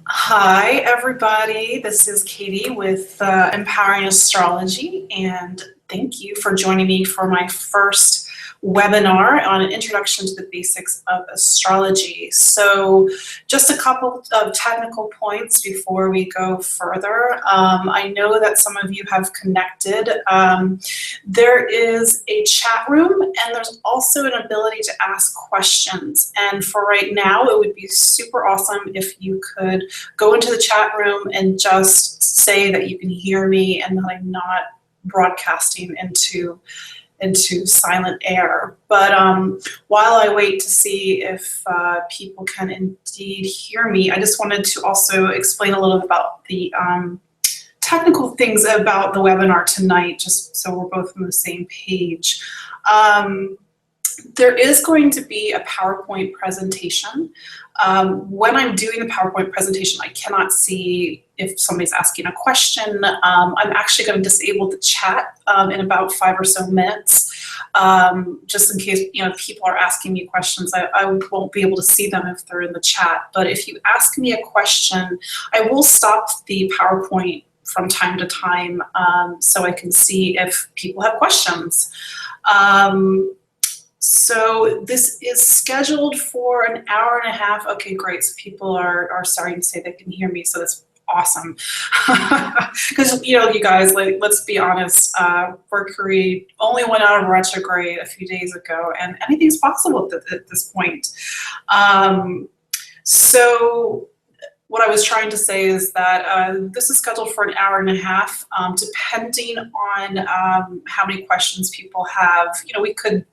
Hi, everybody. This is Katie with Empowering Astrology, and thank you for joining me for my first webinar on an introduction to the basics of astrology. So just a couple of technical points before we go further. I know that some of you have connected. There is a chat room, and there's also an ability to ask questions. And for right now, it would be super awesome if you could go into the chat room and just say that you can hear me and that I'm not broadcasting into silent air. But while I wait to see if people can indeed hear me, I just wanted to also explain a little bit about the technical things about the webinar tonight, just so we're both on the same page. There is going to be a PowerPoint presentation. When I'm doing the PowerPoint presentation, I cannot see if somebody's asking a question. I'm actually going to disable the chat in about 5 or so minutes, just in case people are asking me questions. I won't be able to see them if they're in the chat. But if you ask me a question, I will stop the PowerPoint from time to time so I can see if people have questions. So this is scheduled for an hour and a half. Okay, great. So people are starting to say they can hear me, so that's awesome. Because you guys, let's be honest, Mercury only went out of retrograde a few days ago, and anything's possible at this point. So what I was trying to say is that this is scheduled for an hour and a half. Depending on how many questions people have, we could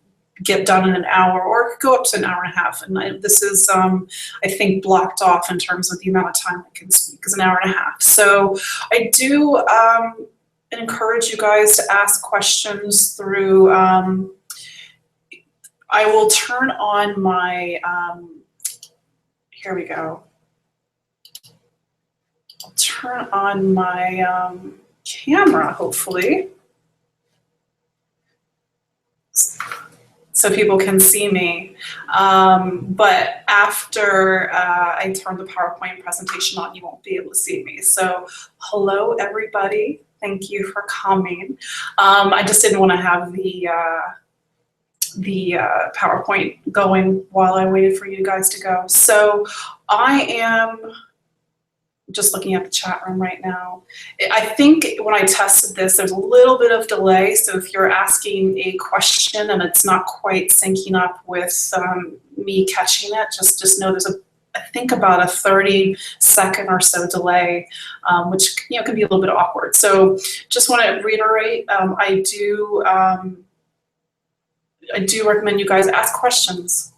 get done in an hour or go up to an hour and a half. And this is, I think, blocked off in terms of the amount of time I can speak, is an hour and a half. So I do encourage you guys to ask questions through, I will turn on my, here we go. I'll turn on my camera, hopefully, so people can see me. But after I turn the PowerPoint presentation on, you won't be able to see me. So hello, everybody. Thank you for coming. I just didn't want to have the PowerPoint going while I waited for you guys to go. So I am just looking at the chat room right now. I think when I tested this, there's a little bit of delay. So if you're asking a question and it's not quite syncing up with me catching it, just know there's I think about a 30-second or so delay, which can be a little bit awkward. So just want to reiterate, I do recommend you guys ask questions.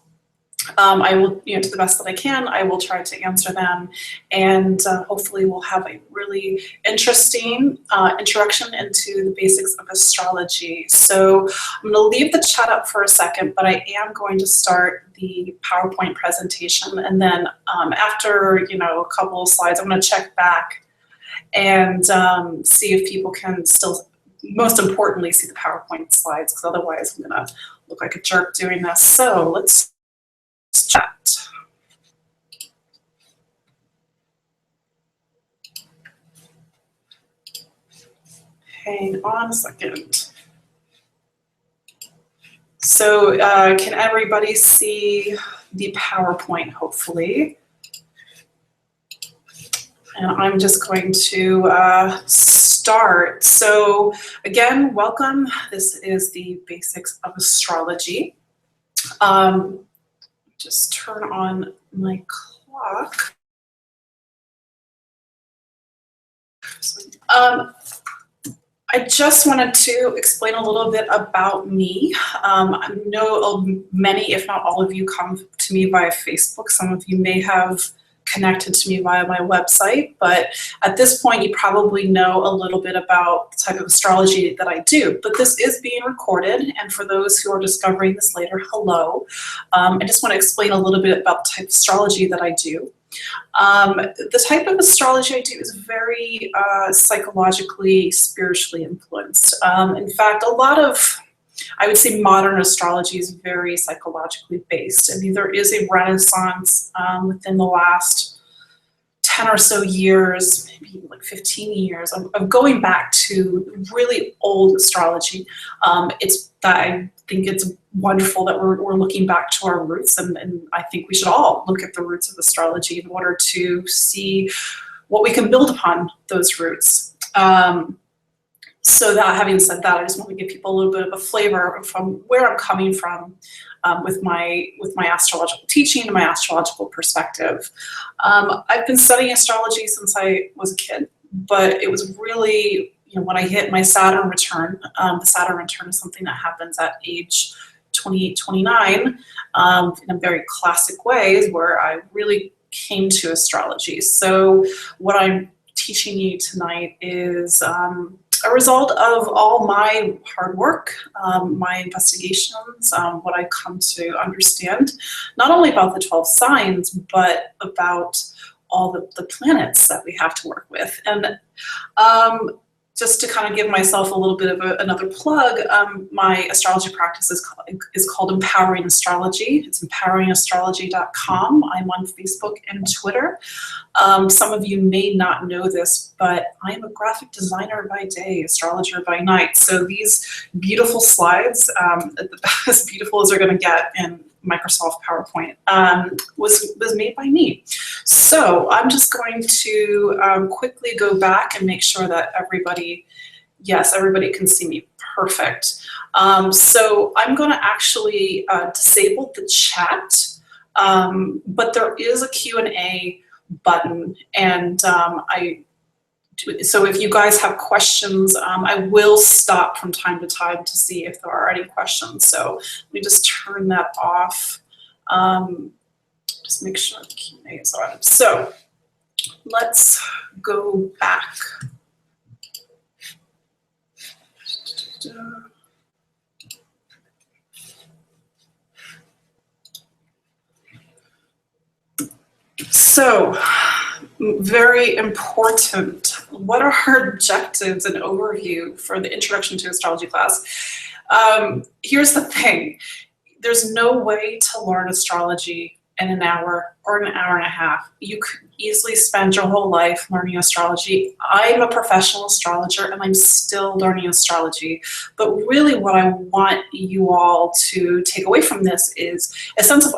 I will, to the best that I can, I will try to answer them, and hopefully we'll have a really interesting introduction into the basics of astrology. So I'm going to leave the chat up for a second, but I am going to start the PowerPoint presentation, and then after a couple of slides, I'm going to check back and see if people can still, most importantly, see the PowerPoint slides, because otherwise I'm going to look like a jerk doing this. So let's chat. Hang on a second. So can everybody see the PowerPoint, hopefully? And I'm just going to start. So again, welcome. This is the basics of astrology. Just turn on my clock. I just wanted to explain a little bit about me. I know many, if not all of you, come to me via Facebook. Some of you may have connected to me via my website, but at this point you probably know a little bit about the type of astrology that I do. But this is being recorded, and for those who are discovering this later, hello. I just want to explain a little bit about the type of astrology that I do. The type of astrology I do is very psychologically, spiritually influenced. In fact, a lot of, I would say, modern astrology is very psychologically based. I mean, there is a renaissance within the last 10 or so years, maybe like 15 years of going back to really old astrology. I think it's wonderful that we're looking back to our roots, and I think we should all look at the roots of astrology in order to see what we can build upon those roots. So that, having said that, I just want to give people a little bit of a flavor from where I'm coming from with my astrological teaching and my astrological perspective. I've been studying astrology since I was a kid, but it was really, when I hit my Saturn return. The Saturn return is something that happens at age 28, 29, in a very classic way, is where I really came to astrology. So what I'm teaching you tonight is a result of all my hard work, my investigations, what I've come to understand, not only about the 12 signs, but about all the planets that we have to work with. And just to kind of give myself a little bit of another plug, my astrology practice is called Empowering Astrology. It's empoweringastrology.com. I'm on Facebook and Twitter. Some of you may not know this, but I'm a graphic designer by day, astrologer by night. So these beautiful slides, as beautiful as they're going to get in Microsoft PowerPoint, was made by me. So I'm just going to quickly go back and make sure that everybody can see me perfect. So I'm going to actually disable the chat, but there is a Q&A button, and so if you guys have questions, I will stop from time to time to see if there are any questions. So let me just turn that off. Just make sure the Q&A is on. So let's go back. So, very important. What are our objectives and overview for the Introduction to Astrology class? Here's the thing. There's no way to learn astrology in an hour or an hour and a half. You could easily spend your whole life learning astrology. I'm a professional astrologer and I'm still learning astrology. But really what I want you all to take away from this is a sense of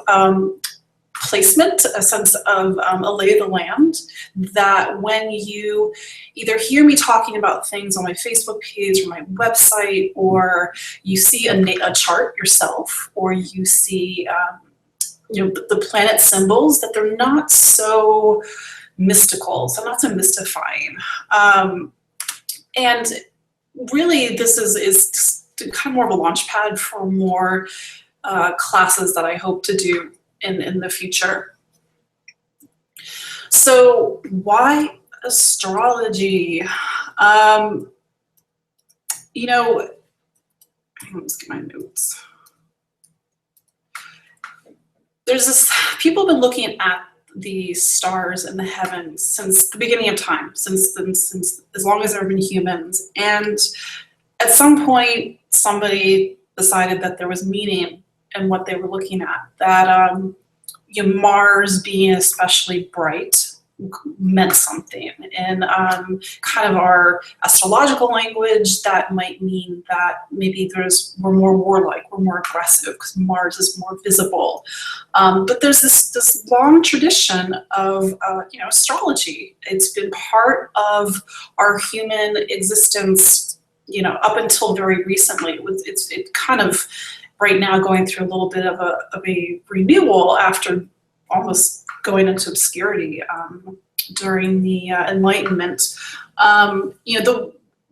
placement, a sense of a lay of the land, that when you either hear me talking about things on my Facebook page or my website, or you see a chart yourself, or you see the planet symbols, that they're not so mystical, so not so mystifying. And really this is kind of more of a launch pad for more classes that I hope to do in the future. So why astrology? Let me just get my notes. There's this, people have been looking at the stars and the heavens since the beginning of time, since as long as there have been humans. And at some point, somebody decided that there was meaning in what they were looking at, that Mars being especially bright meant something. In kind of our astrological language, that might mean that maybe we're more warlike, we're more aggressive, because Mars is more visible. But there's this long tradition of astrology. It's been part of our human existence, up until very recently. It's kind of right now going through a little bit of a renewal after almost going into obscurity during the Enlightenment.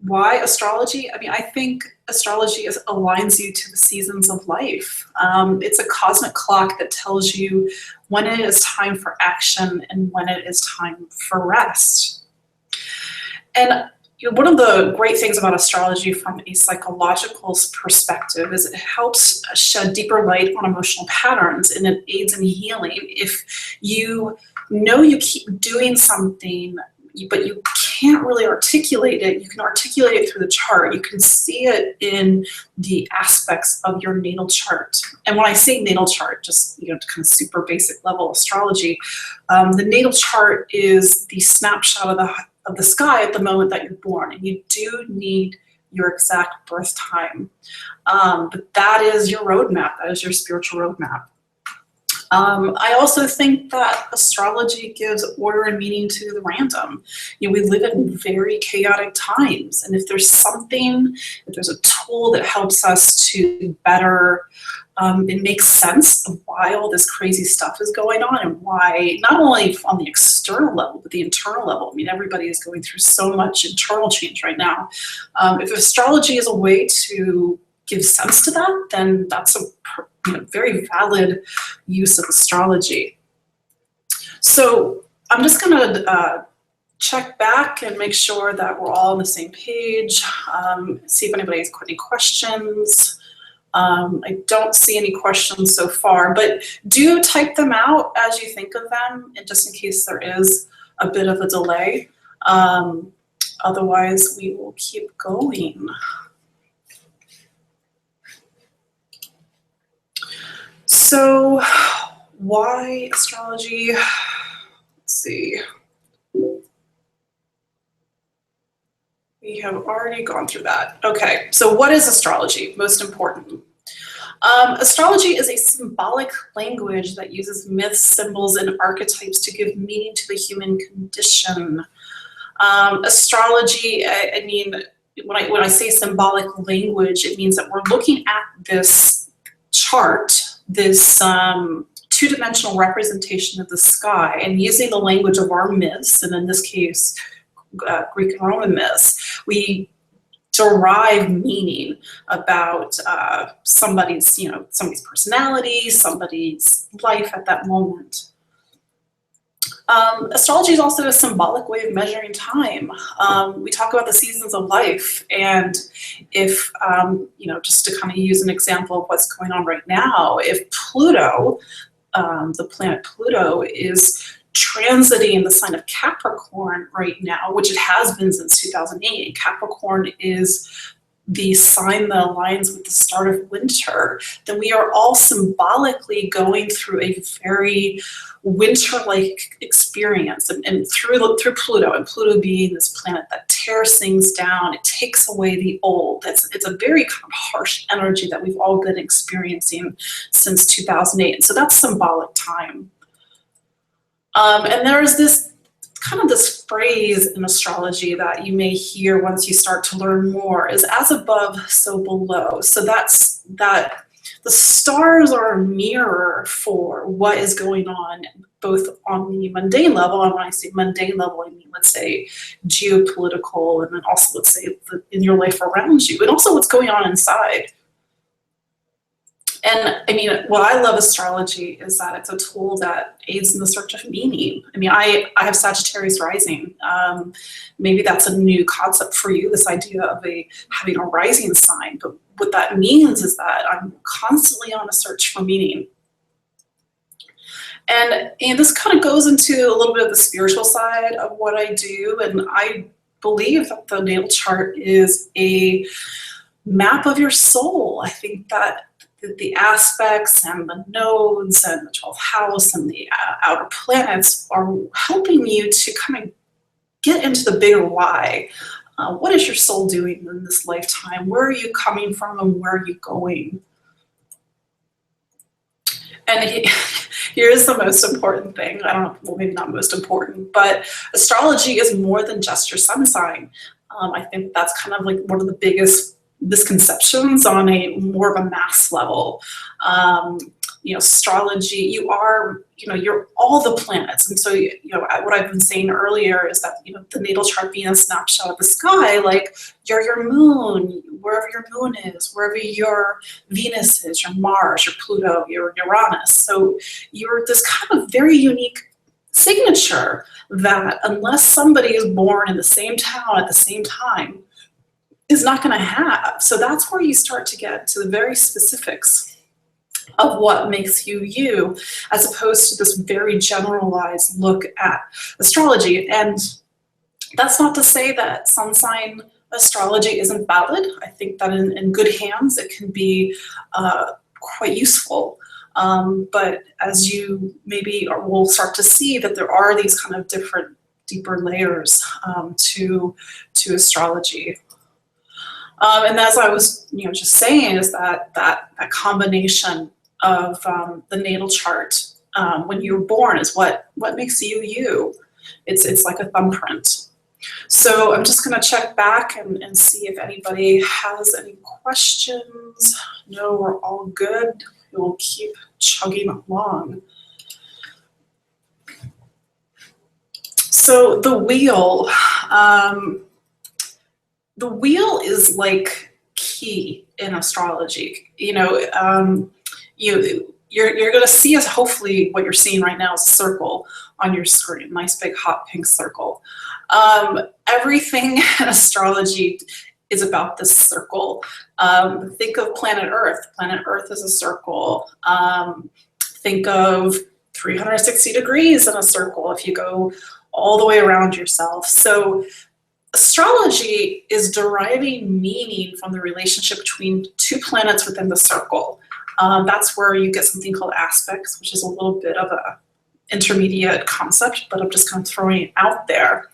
Why astrology? I mean, I think astrology aligns you to the seasons of life. It's a cosmic clock that tells you when it is time for action and when it is time for rest. And one of the great things about astrology from a psychological perspective is it helps shed deeper light on emotional patterns, and it aids in healing. If you know you keep doing something, but you can't really articulate it, you can articulate it through the chart. You can see it in the aspects of your natal chart. And when I say natal chart, just kind of super basic level astrology, the natal chart is the snapshot of the sky at the moment that you're born, and you do need your exact birth time. But that is your roadmap. That is your spiritual roadmap. I also think that astrology gives order and meaning to the random. We live in very chaotic times, and if there's a tool that helps us to better, it makes sense of why all this crazy stuff is going on, and why, not only on the external level, but the internal level. I mean, everybody is going through so much internal change right now. If astrology is a way to give sense to that, then that's a very valid use of astrology. So I'm just going to check back and make sure that we're all on the same page, see if anybody's got any questions. I don't see any questions so far, but do type them out as you think of them, and just in case there is a bit of a delay. Otherwise, we will keep going. So, why astrology? Let's see. We have already gone through that. Okay, so what is astrology? Most important. Astrology is a symbolic language that uses myths, symbols, and archetypes to give meaning to the human condition. Astrology, I mean, when I say symbolic language, it means that we're looking at this chart, this two-dimensional representation of the sky, and using the language of our myths, and in this case, Greek and Roman myths, we derive meaning about somebody's personality, somebody's life at that moment. Astrology is also a symbolic way of measuring time. We talk about the seasons of life, and if, just to kind of use an example of what's going on right now, if Pluto, the planet Pluto, is transiting the sign of Capricorn right now, which it has been since 2008, and Capricorn is the sign that aligns with the start of winter, then we are all symbolically going through a very winter-like experience, and through Pluto, and Pluto being this planet that tears things down, it takes away the old. It's a very kind of harsh energy that we've all been experiencing since 2008, and so that's symbolic time. And there's this phrase in astrology that you may hear once you start to learn more, is as above, so below. So that's that the stars are a mirror for what is going on, both on the mundane level, and when I say mundane level, I mean, let's say, geopolitical, and then also, let's say, in your life around you, and also what's going on inside. And I mean, what I love astrology is that it's a tool that aids in the search of meaning. I mean, I have Sagittarius rising. Maybe that's a new concept for you, this idea of having a rising sign. But what that means is that I'm constantly on a search for meaning. And this kind of goes into a little bit of the spiritual side of what I do. And I believe that the natal chart is a map of your soul. I think that the aspects and the nodes and the 12th house and the outer planets are helping you to kind of get into the bigger why. What is your soul doing in this lifetime? Where are you coming from, and where are you going? And here's the most important thing. I don't know, well, maybe not most important, but astrology is more than just your sun sign. I think that's kind of like one of the biggest misconceptions on a more of a mass level. Astrology, you're all the planets. And so, what I've been saying earlier is that, the natal chart being a snapshot of the sky, like you're your moon, wherever your moon is, wherever your Venus is, your Mars, your Pluto, your Uranus. So you're this kind of very unique signature that, unless somebody is born in the same town at the same time, is not going to have. So that's where you start to get to the very specifics of what makes you you, as opposed to this very generalized look at astrology. And That's not to say that sun sign astrology isn't valid. I think that in good hands, it can be quite useful. But as you maybe will start to see, that there are these kind of different, deeper layers to astrology. And as I was, just saying, is that combination of the natal chart when you were born is what makes you you. It's like a thumbprint. So I'm just going to check back and see if anybody has any questions. No, we're all good. We'll keep chugging along. So the wheel is like key in astrology. You're going to see, as hopefully what you're seeing right now is a circle on your screen, nice big hot pink circle. Everything in astrology is about this circle. Think of planet Earth. Planet Earth is a circle. Think of 360 degrees in a circle if you go all the way around yourself. So astrology is deriving meaning from the relationship between two planets within the circle. That's where you get something called aspects, which is a little bit of a intermediate concept, but I'm just kind of throwing it out there.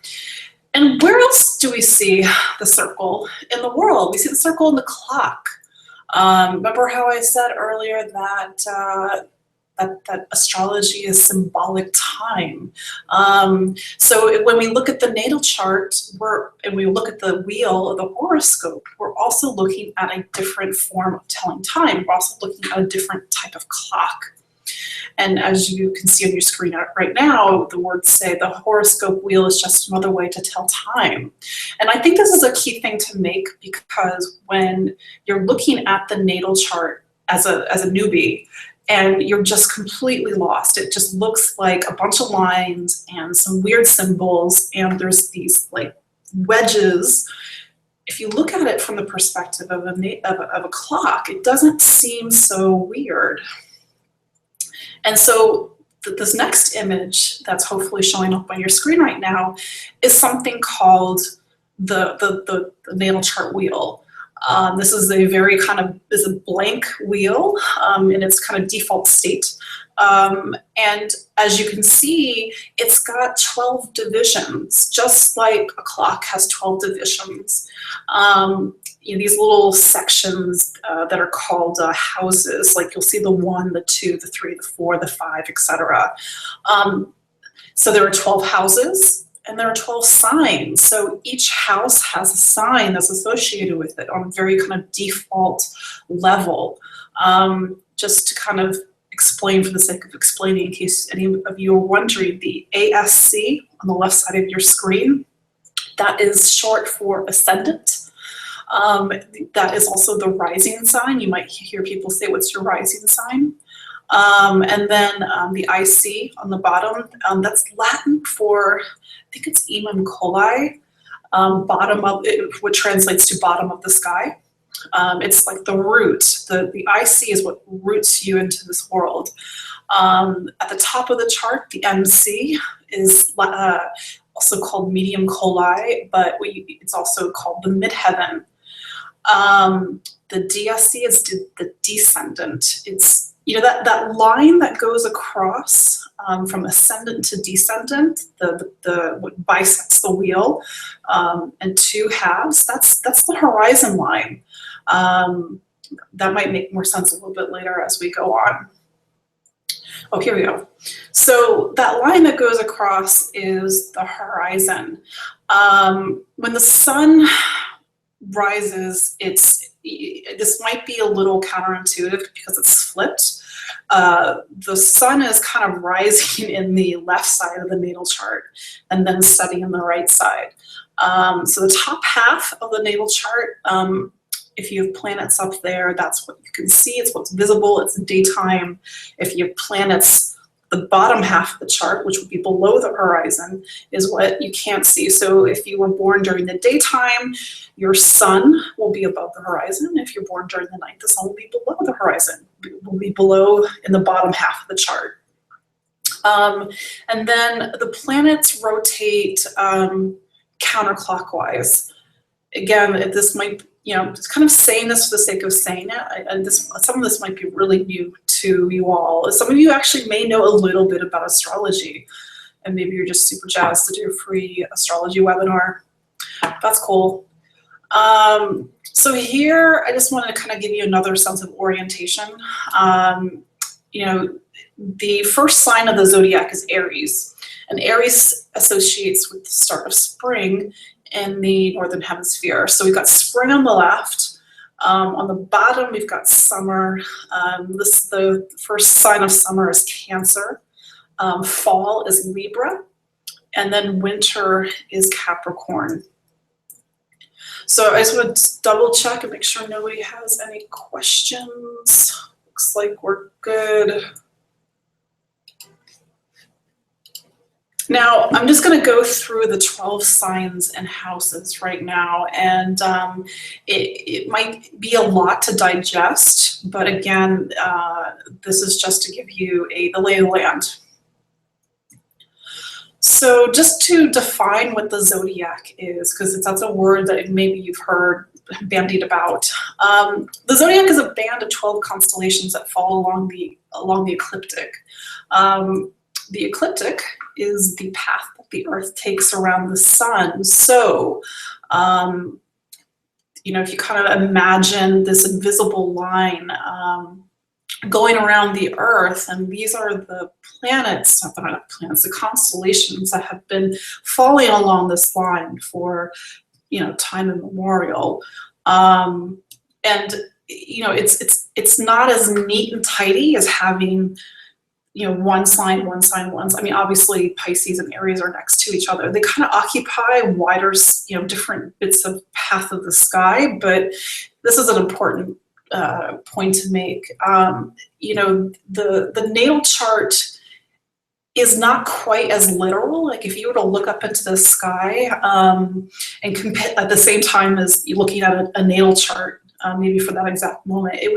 And where else do we see the circle in the world? We see the circle in the clock. Remember how I said earlier that that astrology is symbolic time. So when we look at the natal chart, and we look at the wheel of the horoscope, we're also looking at a different form of telling time. We're also looking at a different type of clock. And as you can see on your screen right now, the words say the horoscope wheel is just another way to tell time. And I think this is a key thing to make, because when you're looking at the natal chart as a newbie, and you're just completely lost. It just looks like a bunch of lines and some weird symbols, and there's these like wedges. If you look at it from the perspective of a clock, it doesn't seem so weird. And so this next image that's hopefully showing up on your screen right now is something called the natal chart wheel. This is a very is a blank wheel in its kind of default state. And as you can see, it's got 12 divisions, just like a clock has 12 divisions. These little sections that are called houses, like you'll see the 1, the 2, the 3, the 4, the 5, etc. So there are 12 houses. And there are 12 signs. So each house has a sign that's associated with it on a very kind of default level. Just to kind of explain, for the sake of explaining, in case any of you are wondering, the ASC on the left side of your screen, that is short for ascendant. That is also the rising sign. You might hear people say, what's your rising sign? And then the IC on the bottom, that's Latin for, I think it's Imam Coli, bottom of it, what translates to bottom of the sky. It's like the root. The IC is what roots you into this world. At the top of the chart, the MC is also called medium coli, but it's also called the midheaven. The DSC is the descendant. It's that line that goes across from ascendant to descendant, what bisects the wheel, and two halves. That's the horizon line. That might make more sense a little bit later as we go on. Oh, here we go. So that line that goes across is the horizon. When the sun rises, this might be a little counterintuitive because it's flipped. The sun is kind of rising in the left side of the natal chart and then setting in the right side. So the top half of the natal chart, if you have planets up there, that's what you can see. It's what's visible. It's daytime. If you have planets, the bottom half of the chart, which would be below the horizon, is what you can't see. So if you were born during the daytime, your sun will be above the horizon. If you're born during the night, the sun will be below the horizon. It will be below in the bottom half of the chart. And then the planets rotate counterclockwise. Again, this might, just kind of saying this for the sake of saying it. Some of this might be really new to you all. Some of you actually may know a little bit about astrology, and maybe you're just super jazzed to do a free astrology webinar. That's cool. So here, I just wanted to kind of give you another sense of orientation. The first sign of the zodiac is Aries, and Aries associates with the start of spring in the northern hemisphere. So we've got spring on the left. On the bottom, we've got summer. The first sign of summer is Cancer. Fall is Libra, and then winter is Capricorn. So I just want to double check and make sure nobody has any questions. Looks like we're good. Now, I'm just going to go through the 12 signs and houses right now, and it might be a lot to digest, but again, this is just to give you the lay of the land. So just to define what the zodiac is, because that's a word that maybe you've heard bandied about. The zodiac is a band of 12 constellations that fall along the ecliptic. The ecliptic is the path that the Earth takes around the sun. So, if you kind of imagine this invisible line going around the Earth, and these are the planets, not planets, the constellations that have been falling along this line for, time immemorial. And it's not as neat and tidy as having one sign. I mean, obviously Pisces and Aries are next to each other. They kind of occupy wider, different bits of path of the sky, but this is an important point to make. The natal chart is not quite as literal. Like if you were to look up into the sky and compare at the same time as you're looking at a natal chart, maybe for that exact moment, it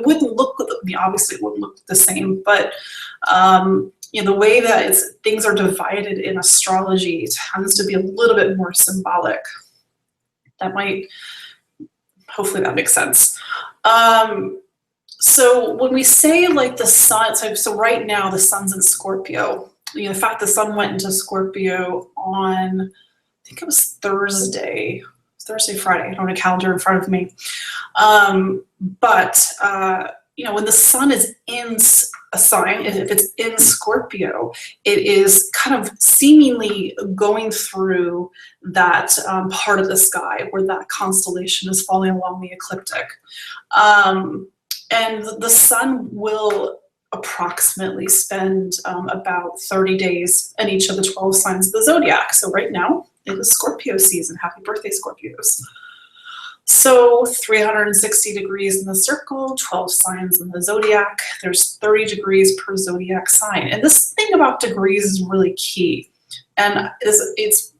wouldn't look, obviously it wouldn't look the same, but the way that things are divided in astrology tends to be a little bit more symbolic. Hopefully that makes sense. So when we say like the sun, so right now the sun's in Scorpio. The fact the sun went into Scorpio on, I think it was Thursday, Friday. I don't have a calendar in front of me. When the sun is in a sign, if it's in Scorpio, it is kind of seemingly going through that part of the sky where that constellation is falling along the ecliptic. And the sun will approximately spend about 30 days in each of the 12 signs of the zodiac. So right now it is Scorpio season. Happy birthday, Scorpios. So 360 degrees in the circle, 12 signs in the zodiac. There's 30 degrees per zodiac sign. And this thing about degrees is really key. And it's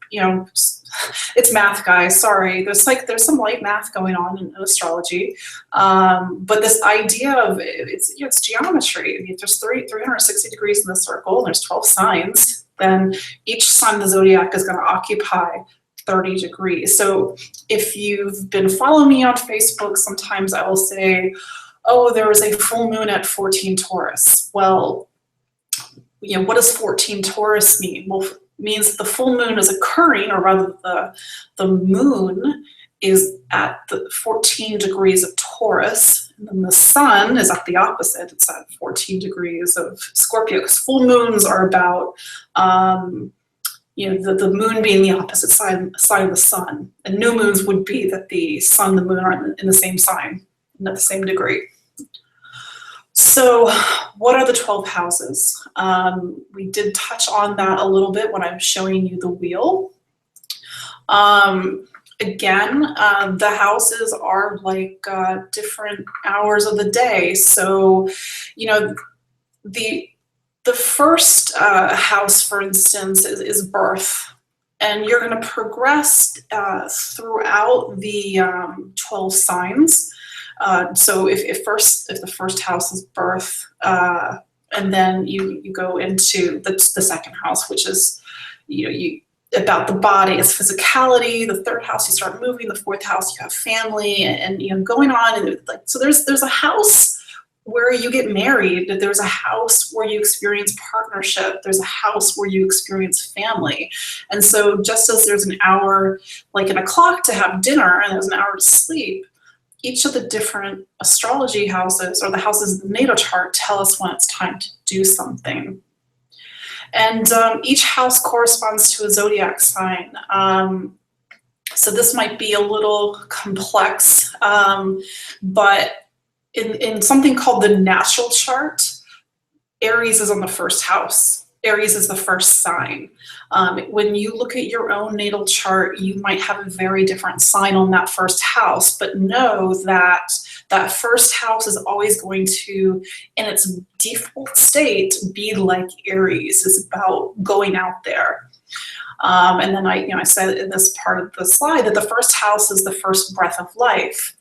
math, guys. Sorry. There's some light math going on in astrology. But this idea of it's geometry. If there's 360 degrees in the circle, and there's 12 signs, then each sign of the zodiac is going to occupy 30 degrees. So if you've been following me on Facebook, sometimes I will say, oh, there was a full moon at 14 Taurus. Well, what does 14 Taurus mean? Well, it means the full moon is occurring, or rather the moon is at the 14 degrees of Taurus, and then the sun is at the opposite. It's at 14 degrees of Scorpio, because full moons are about the moon being the opposite side of the sun, and new moons would be that the sun and the moon are in the same sign and at the same degree. So what are the 12 houses? We did touch on that a little bit when I was showing you the wheel. Again, the houses are like different hours of the day. So, the first house, for instance, is birth, and you're going to progress throughout the 12 signs. So if the first house is birth, and then you go into the second house, which is about the body, it's physicality. The third house, you start moving. The fourth house, you have family, and you know, going on. And like, so there's a house where you get married. There's a house where you experience partnership. There's a house where you experience family. And so just as there's an hour, like in a clock, to have dinner, and there's an hour to sleep, each of the different astrology houses, or the houses in the natal chart, tell us when it's time to do something. And each house corresponds to a zodiac sign. So this might be a little complex, but in something called the natural chart, Aries is on the first house. Aries is the first sign. When you look at your own natal chart, you might have a very different sign on that first house, but know that that first house is always going to, in its default state, be like Aries. It's about going out there. And then I said in this part of the slide that the first house is the first breath of life,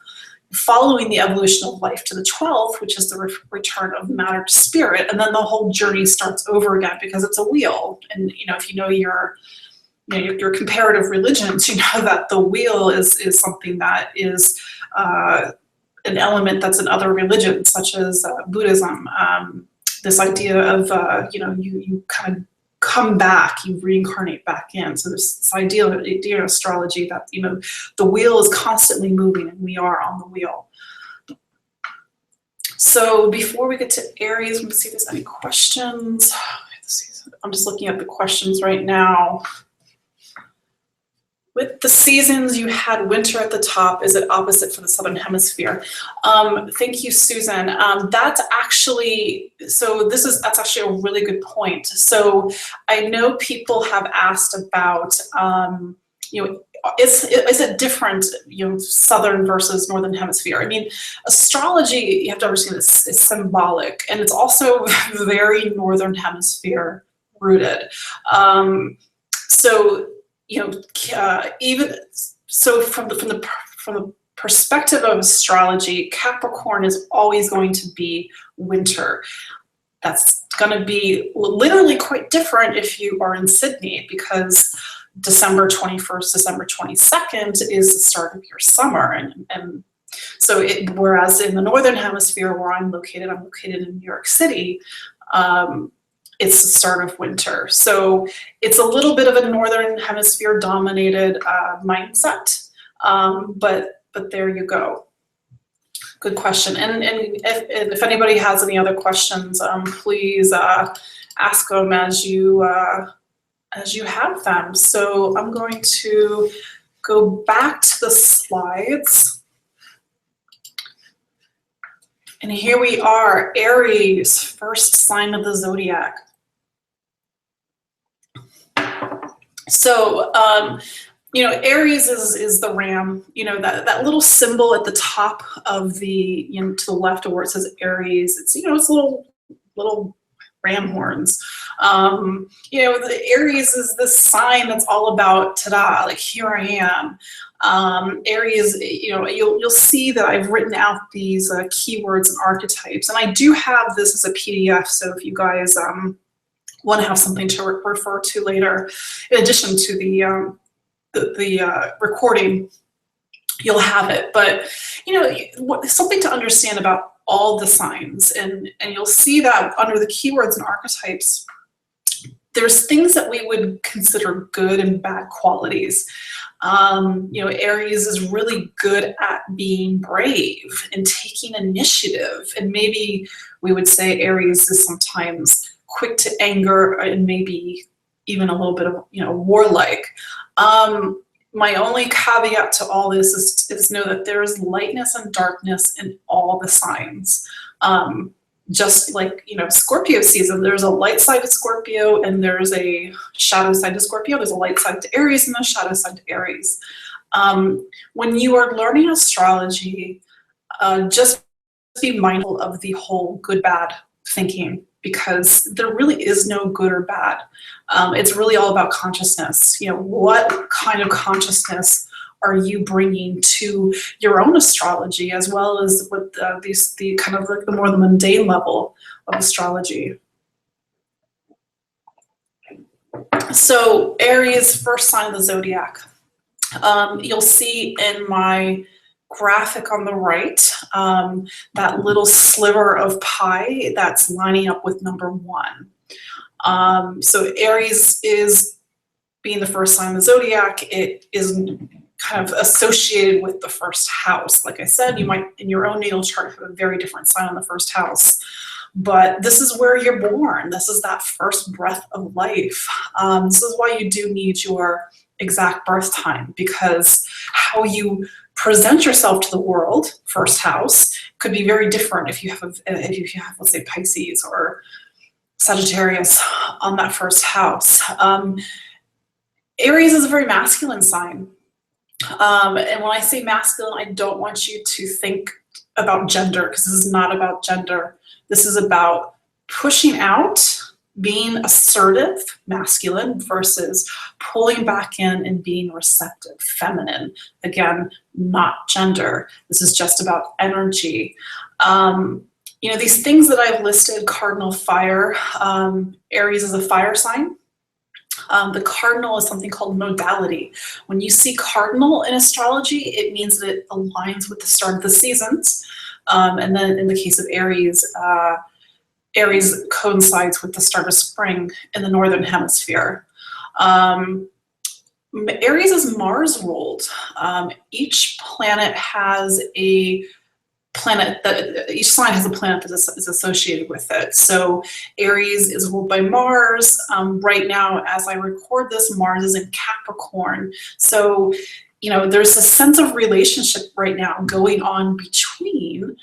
following the evolution of life to the 12th, which is the return of matter to spirit, and then the whole journey starts over again because it's a wheel. And you know, if you know your comparative religions, you know that the wheel is something that is an element that's in other religions, such as Buddhism. This idea of you kind of come back, you reincarnate back in. So there's this idea in astrology that, you know, the wheel is constantly moving and we are on the wheel. So before we get to Aries, let me see if there's any questions. I'm just looking at the questions right now. With the seasons, you had winter at the top. Is it opposite for the Southern Hemisphere? Thank you, Susan. That's actually a really good point. So I know people have asked about, is it different, Southern versus Northern Hemisphere? I mean, astrology, you have to understand, is symbolic, and it's also very Northern Hemisphere rooted. Even so, from the perspective of astrology, Capricorn is always going to be winter. That's going to be literally quite different if you are in Sydney, because December 21st, December 22nd is the start of your summer, and so whereas in the Northern Hemisphere, where I'm located in New York City. It's the start of winter. So it's a little bit of a Northern Hemisphere dominated mindset, but there you go. Good question. And if anybody has any other questions, please ask them as you have them. So I'm going to go back to the slides. And here we are, Aries, first sign of the zodiac. So, Aries is the ram, that little symbol at the top of the, to the left of where it says Aries. It's, it's little ram horns. The Aries is this sign that's all about ta-da, like here I am. Aries, you'll see that I've written out these keywords and archetypes, and I do have this as a PDF. So if you guys want to have something to refer to later, in addition to the recording, you'll have it. But something to understand about all the signs, and you'll see that under the keywords and archetypes, there's things that we would consider good and bad qualities. Aries is really good at being brave and taking initiative, and maybe we would say Aries is sometimes quick to anger and maybe even a little bit of warlike. My only caveat to all this is know that there is lightness and darkness in all the signs. Just like, Scorpio season, there's a light side to Scorpio and there's a shadow side to Scorpio. There's a light side to Aries and a shadow side to Aries. When you are learning astrology, just be mindful of the whole good-bad thinking, because there really is no good or bad. It's really all about consciousness. What kind of consciousness are you bringing to your own astrology, as well as with the kind of like the more the mundane level of astrology. So Aries, first sign of the zodiac. You'll see in my graphic on the right, that little sliver of pie that's lining up with number 1. So Aries is being the first sign of the zodiac. It is kind of associated with the first house. Like I said, you might in your own natal chart have a very different sign on the first house. But this is where you're born. This is that first breath of life. This is why you do need your exact birth time, because how you present yourself to the world, first house, could be very different if you have, let's say, Pisces or Sagittarius on that first house. Aries is a very masculine sign. And when I say masculine, I don't want you to think about gender, because this is not about gender. This is about pushing out, being assertive, masculine, versus pulling back in and being receptive, feminine. Again, not gender. This is just about energy. You know, these things that I've listed, cardinal fire, Aries is a fire sign. The cardinal is something called modality. When you see cardinal in astrology, it means that it aligns with the start of the seasons. And then in the case of Aries, Aries coincides with the start of spring in the northern hemisphere. Aries is Mars ruled. Each planet has a planet that each sign has a planet that is associated with it. So Aries is ruled by Mars. Right now, as I record this, Mars is in Capricorn. So, you know, there's a sense of relationship right now going on between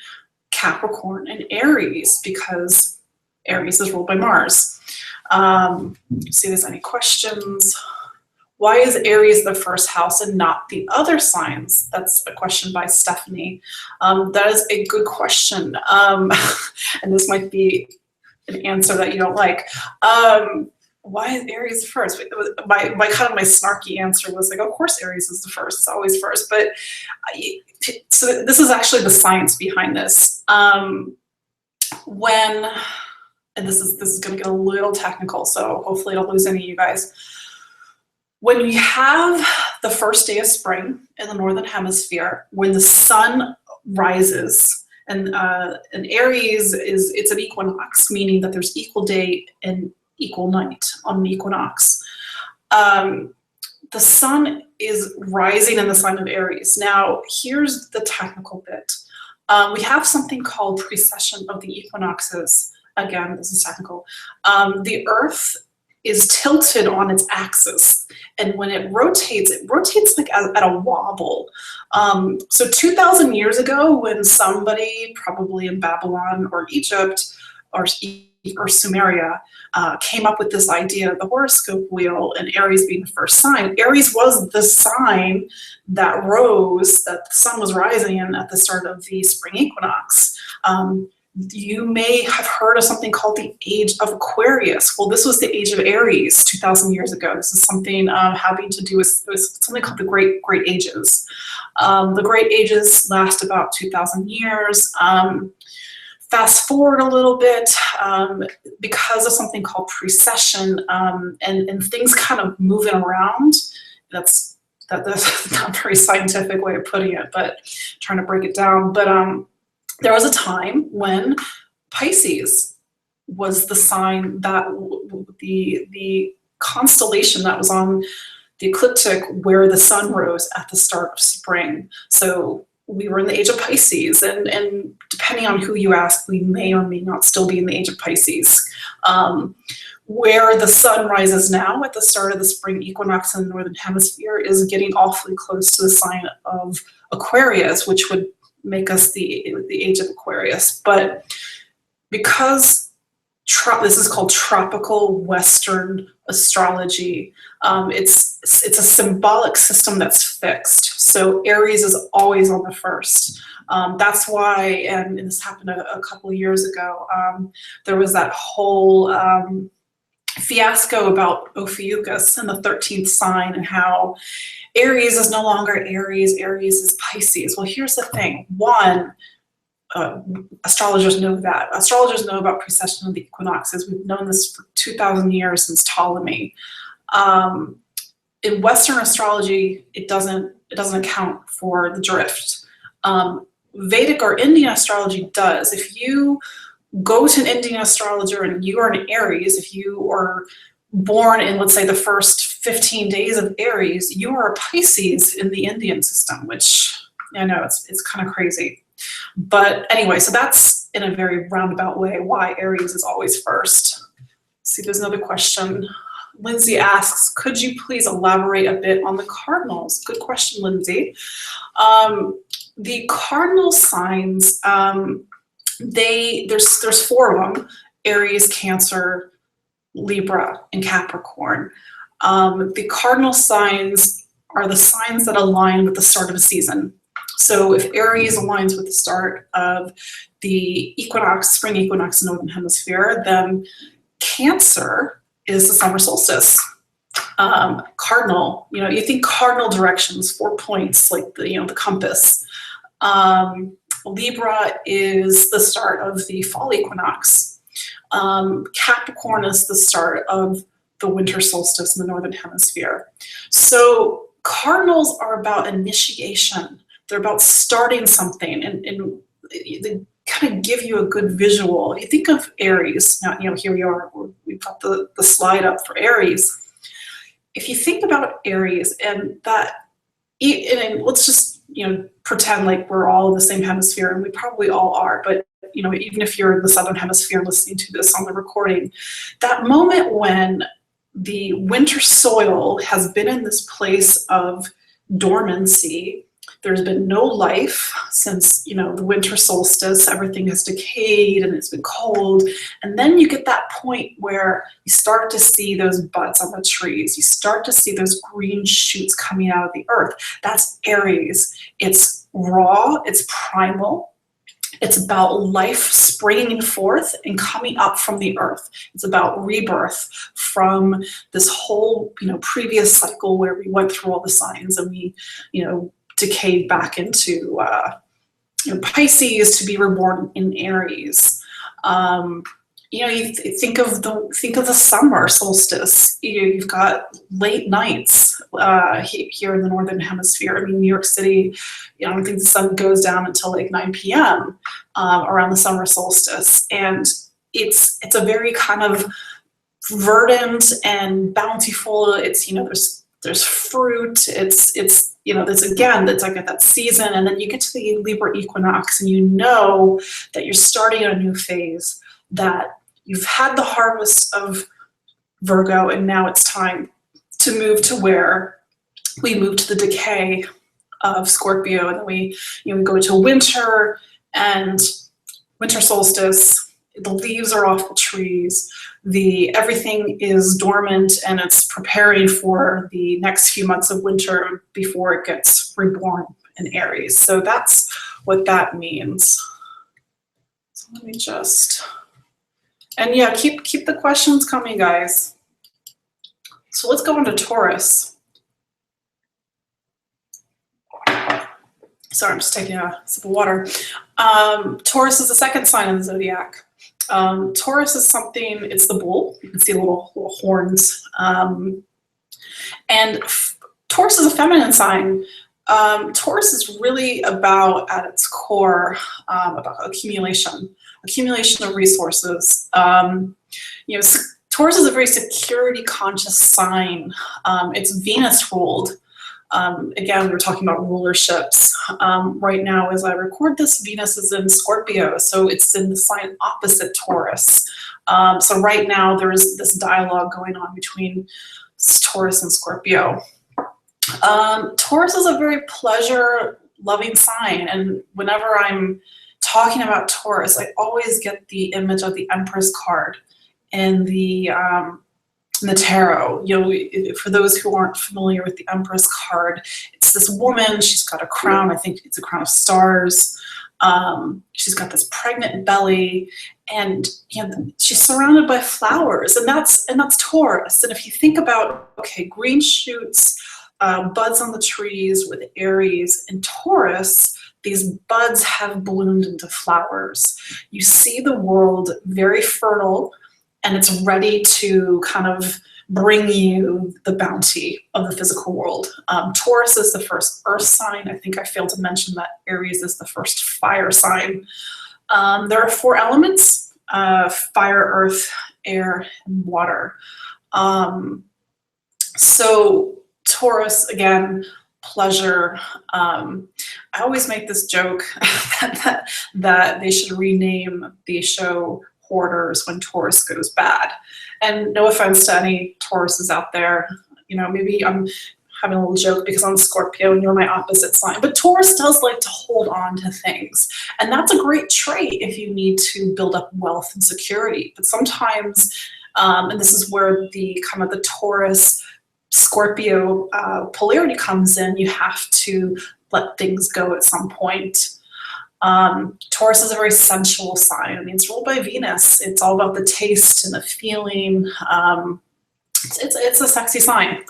Capricorn and Aries, because Aries is ruled by Mars. See if there's any questions. Why is Aries the first house and not the other signs? That's a question by Stephanie. That is a good question. And this might be an answer that you don't like. Why is Aries first? My kind of my snarky answer was like, of course Aries is the first. It's always first. But so this is actually the science behind this. And this is going to get a little technical, so hopefully I don't lose any of you guys. When we have the first day of spring in the northern hemisphere, when the sun rises, and Aries it's an equinox, meaning that there's equal day and equal night on an equinox. The sun is rising in the sign of Aries. Now, here's the technical bit. We have something called precession of the equinoxes. Again, this is technical. The Earth is tilted on its axis, and when it rotates like at a wobble. So 2,000 years ago, when somebody, probably in Babylon or Egypt or Sumeria, came up with this idea of the horoscope wheel, and Aries being the first sign, Aries was the sign that rose, that the sun was rising in at the start of the spring equinox. You may have heard of something called the Age of Aquarius. Well, this was the Age of Aries 2,000 years ago. This is something having to do with something called the Great Ages. The Great Ages last about 2,000 years. Fast forward a little bit, because of something called precession, and things kind of moving around. That's not a very scientific way of putting it, but trying to break it down. But there was a time when Pisces was the sign that the constellation that was on the ecliptic where the sun rose at the start of spring. So we were in the age of Pisces, and depending on who you ask, we may or may not still be in the age of Pisces. Where the sun rises now at the start of the spring equinox in the northern hemisphere is getting awfully close to the sign of Aquarius, which would make us the age of Aquarius. But because this is called tropical Western astrology, it's a symbolic system that's fixed. So Aries is always on the first. That's why, and this happened a couple of years ago, there was that whole fiasco about Ophiuchus and the 13th sign, and how Aries is no longer Aries, Aries is Pisces. Well, here's the thing. One, astrologers know that. Astrologers know about precession of the equinoxes. We've known this for 2,000 years since Ptolemy. In Western astrology, it doesn't account for the drift. Vedic or Indian astrology does. If you go to an Indian astrologer and you are an Aries, if you are born in, let's say, the first 15 days of Aries, you are a Pisces in the Indian system, which I know it's kind of crazy. But anyway, so that's in a very roundabout way why Aries is always first. Let's see, there's another question. Lindsay asks, could you please elaborate a bit on the cardinals? Good question, Lindsay. The cardinal signs, there's 4 of them: Aries, Cancer, Libra, and Capricorn. The cardinal signs are the signs that align with the start of a season. So if Aries aligns with the start of the equinox, spring equinox in the Northern Hemisphere, then Cancer is the summer solstice. Cardinal, you think cardinal directions, 4 points, like the compass. Libra is the start of the fall equinox. Capricorn is the start of the winter solstice in the Northern Hemisphere. So cardinals are about initiation. They're about starting something, and they kind of give you a good visual. If you think of Aries, now here we are, we've got the slide up for Aries. If you think about Aries and let's just pretend like we're all in the same hemisphere, and we probably all are, but even if you're in the southern hemisphere listening to this on the recording, that moment when the winter soil has been in this place of dormancy, there's been no life since the winter solstice, everything has decayed and it's been cold, and then you get that point where you start to see those buds on the trees, you start to see those green shoots coming out of the earth. That's Aries. It's raw, it's primal. It's about life springing forth and coming up from the earth. It's about rebirth from this whole, previous cycle where we went through all the signs and we, decayed back into Pisces to be reborn in Aries. You think of the summer solstice. You've got late nights here in the Northern Hemisphere. I mean, New York City, I don't think the sun goes down until like 9 p.m. Around the summer solstice, and it's a very kind of verdant and bountiful. It's there's fruit. It's like at that season, and then you get to the Libra equinox, and that you're starting a new phase. That you've had the harvest of Virgo, and now it's time to move to where we move to the decay of Scorpio, and then we go to winter and winter solstice. The leaves are off the trees. Everything is dormant, and it's preparing for the next few months of winter before it gets reborn in Aries. So that's what that means. So let me just. And yeah, keep the questions coming, guys. So let's go into Taurus. Sorry, I'm just taking a sip of water. Taurus is the second sign in the zodiac. Taurus is it's the bull. You can see little horns. And Taurus is a feminine sign. Taurus is really about, at its core, about accumulation of resources. Taurus is a very security conscious sign. It's Venus ruled. Again, we're talking about rulerships. Right now, as I record this, Venus is in Scorpio, so it's in the sign opposite Taurus. So right now, there's this dialogue going on between Taurus and Scorpio. Taurus is a very pleasure-loving sign, and whenever I'm talking about Taurus, I always get the image of the Empress card in the tarot. For those who aren't familiar with the Empress card, it's this woman. She's got a crown. I think it's a crown of stars. She's got this pregnant belly, and she's surrounded by flowers, and that's Taurus. And if you think about green shoots, buds on the trees with Aries and Taurus, these buds have bloomed into flowers. You see the world very fertile, and it's ready to kind of bring you the bounty of the physical world. Taurus is the first earth sign. I think I failed to mention that Aries is the first fire sign. There are 4 elements: fire, earth, air, and water. So Taurus, again, pleasure. I always make this joke that they should rename the show Hoarders when Taurus goes bad. And no offense to any Tauruses out there, you know, maybe I'm having a little joke because I'm Scorpio and you're my opposite sign, but Taurus does like to hold on to things. And that's a great trait if you need to build up wealth and security. But sometimes, and this is where the kind of the Taurus Scorpio polarity comes in, you have to let things go at some point. Taurus is a very sensual sign. I mean, it's ruled by Venus. It's all about the taste and the feeling. It's a sexy sign.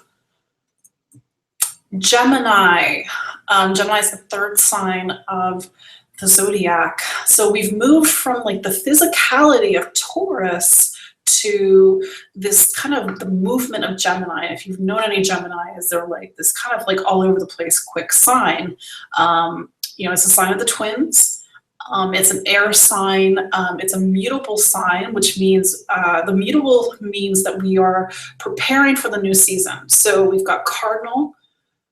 Gemini. Gemini is the 3rd sign of the zodiac. So we've moved from like the physicality of Taurus to this kind of the movement of Gemini. If you've known any Geminis, they're like this kind of like all over the place quick sign. You know, it's a sign of the twins. It's an air sign. It's a mutable sign, which means the mutable means that we are preparing for the new season. So we've got cardinal,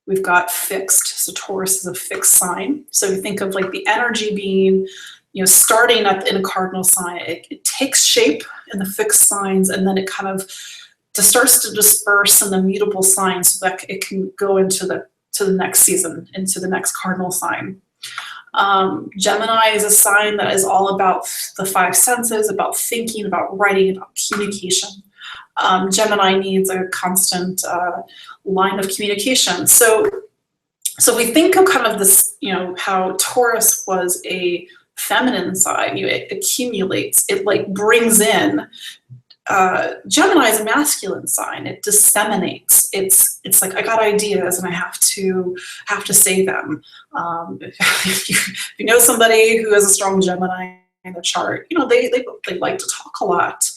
we've got fixed. So Taurus is a fixed sign. So you think of like the energy being, you know, starting in a cardinal sign. It takes shape in the fixed signs, and then it kind of just starts to disperse in the mutable signs so that it can go into the next season, into the next cardinal sign. Gemini is a sign that is all about the 5 senses, about thinking, about writing, about communication. Gemini needs a constant line of communication. So we think of kind of this, you know, how Taurus was a feminine sign. You know, it accumulates, it like brings in. Gemini is a masculine sign. It disseminates. It's like I got ideas and I have to say them. If you know somebody who has a strong Gemini in their chart, you know they like to talk a lot.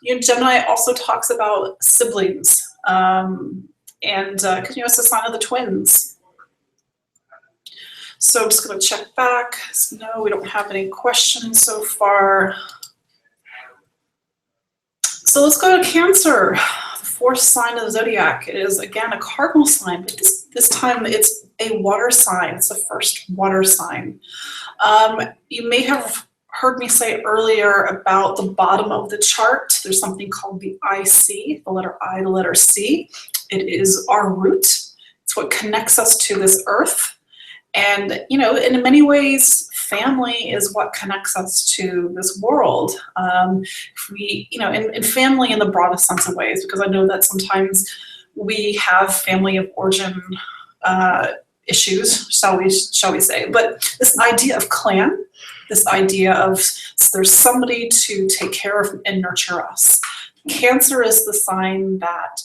You know, Gemini also talks about siblings, and because you know it's a sign of the twins. So I'm just going to check back. So no, we don't have any questions so far. So let's go to Cancer, the 4th sign of the zodiac. It is, again, a cardinal sign, but this time it's a water sign. It's the first water sign. You may have heard me say earlier about the bottom of the chart. There's something called the IC, the letter I, the letter C. It is our root. It's what connects us to this earth. And, you know, in many ways, family is what connects us to this world. If we, you know, in family in the broadest sense of ways, because I know that sometimes we have family of origin issues, shall we say. But this idea of clan, this idea of there's somebody to take care of and nurture us. Cancer is the sign that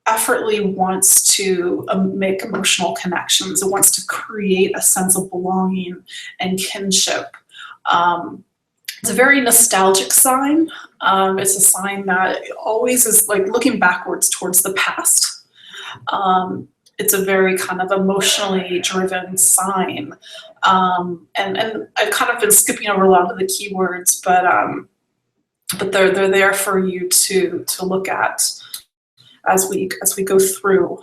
effortlessly wants to make emotional connections. It wants to create a sense of belonging and kinship. It's a very nostalgic sign. It's a sign that always is like looking backwards towards the past. It's a very kind of emotionally driven sign. And I've kind of been skipping over a lot of the keywords, but they're there for you to look at as we go through.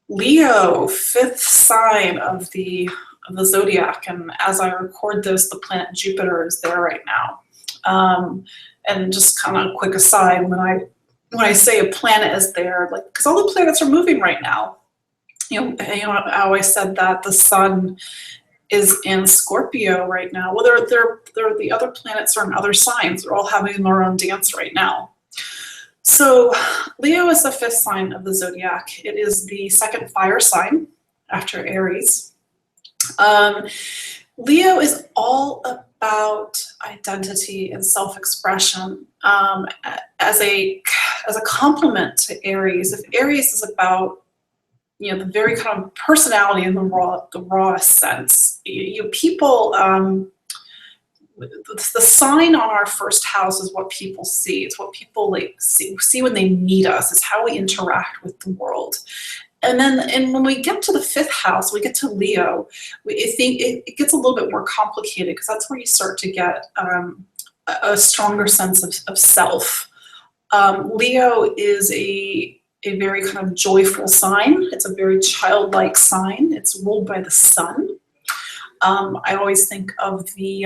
Leo, 5th sign of the zodiac, and as I record this, the planet Jupiter is there right now. And just kind of a quick aside, when I say a planet is there, like because all the planets are moving right now. You know how I said that the sun is in Scorpio right now. Well, they're the other planets are in other signs. They're all having their own dance right now. So Leo is the 5th sign of the zodiac. It is the 2nd fire sign after Aries. Leo is all about identity and self-expression as a complement to Aries. If Aries is about, you know, the very kind of personality in the raw sense, people the sign on our first house is what people see. It's what people like see when they meet us. It's how we interact with the world. And when we get to the fifth house, we get to Leo. I think it gets a little bit more complicated because that's where you start to get a stronger sense of self. Leo is a very kind of joyful sign. It's a very childlike sign. It's ruled by the sun. I always think of the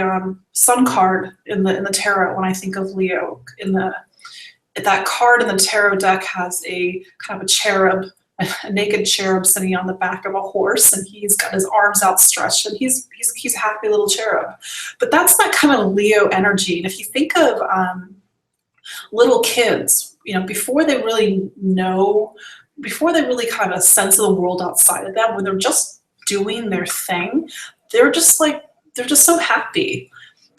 sun card in the tarot when I think of Leo. That card in the tarot deck has a kind of a cherub, a naked cherub sitting on the back of a horse, and he's got his arms outstretched, and he's a happy little cherub. But that's that kind of Leo energy. And if you think of little kids, before they really kind of sense of the world outside of them, when they're just doing their thing, they're just so happy.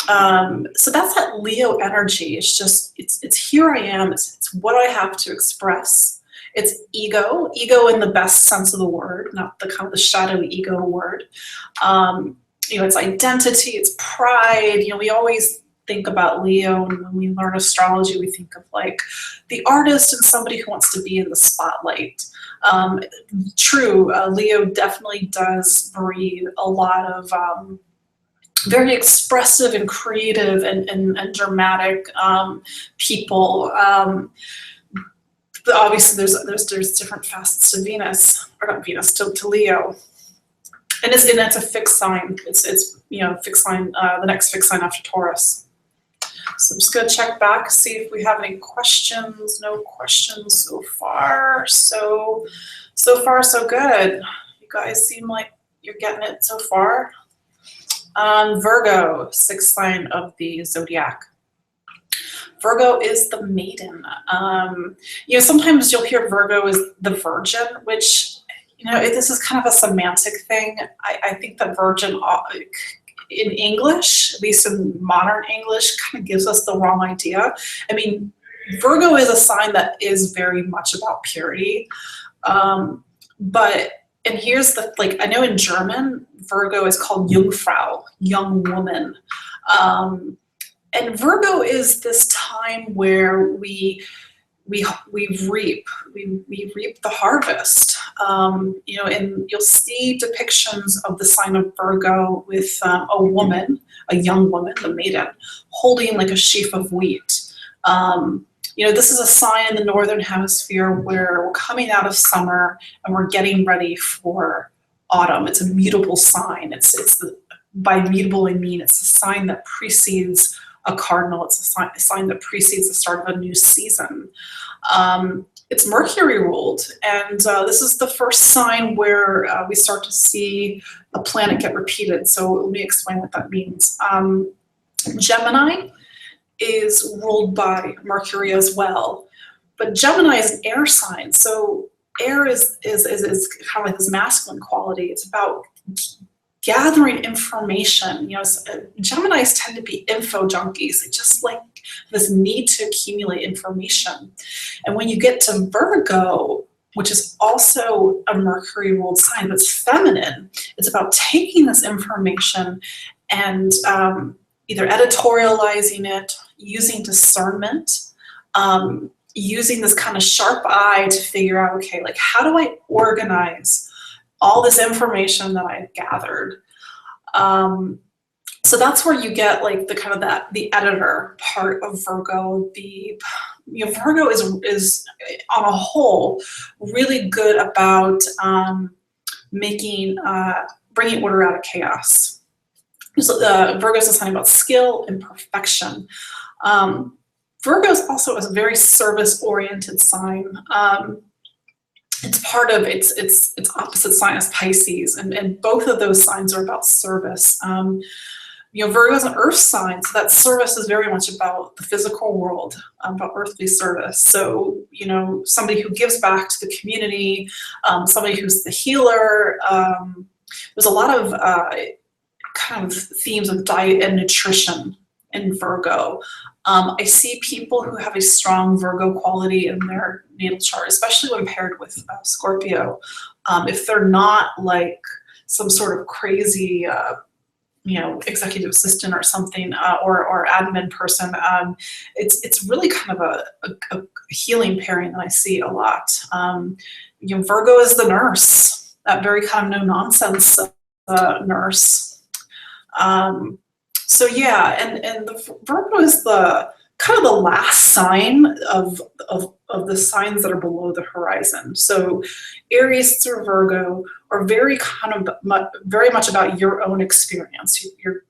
So that's that Leo energy. It's here I am. It's what I have to express. It's ego in the best sense of the word, not the kind of the shadowy ego word. It's identity, it's pride. We always think about Leo, and when we learn astrology, we think of like the artist and somebody who wants to be in the spotlight. True, Leo definitely does breed a lot of very expressive and creative and dramatic people. But obviously, there's different facets to Venus, or not Venus, to Leo, and it's a fixed sign. It's fixed sign, the next fixed sign after Taurus. So I'm just gonna check back, see if we have any questions. No questions so far. So far so good. You guys seem like you're getting it so far. Virgo, sixth sign of the zodiac. Virgo is the maiden. Sometimes you'll hear Virgo is the virgin, which, this is kind of a semantic thing. I think that virgin in English, at least in modern English, kind of gives us the wrong idea. I mean, Virgo is a sign that is very much about purity. And here's I know in German, Virgo is called Jungfrau, young woman. And Virgo is this time where we reap the harvest. And you'll see depictions of the sign of Virgo with a woman, a young woman, the maiden, holding like a sheaf of wheat. This is a sign in the northern hemisphere where we're coming out of summer and we're getting ready for autumn. It's a mutable sign. By mutable I mean it's a sign that precedes a cardinal. It's a sign that precedes the start of a new season. It's Mercury ruled, and this is the first sign where we start to see a planet get repeated. So let me explain what that means. Gemini is ruled by Mercury as well, but Gemini is an air sign. So air is kind of like this masculine quality. It's about gathering information. Geminis tend to be info junkies. They just like this need to accumulate information. And when you get to Virgo, which is also a Mercury ruled sign, but it's feminine, it's about taking this information and either editorializing it, using discernment, using this kind of sharp eye to figure out, okay, like how do I organize all this information that I've gathered? So that's where you get like the editor part of Virgo. Virgo is on a whole really good about bringing order out of chaos. So Virgo is a sign about skill and perfection. Virgo is also a very service-oriented sign. It's part of its opposite sign is Pisces, and both of those signs are about service. Virgo is an earth sign, so that service is very much about the physical world, about earthly service. So, somebody who gives back to the community, somebody who's the healer. There's a lot of kind of themes of diet and nutrition in Virgo. I see people who have a strong Virgo quality in their natal chart, especially when paired with Scorpio. If they're not like some sort of crazy executive assistant or something, or admin person. It's really kind of a healing pairing that I see a lot. Virgo is the nurse, that very kind of no nonsense nurse. So yeah, and the Virgo is the kind of the last sign of the signs that are below the horizon. So Aries through Virgo are very much about your own experience, your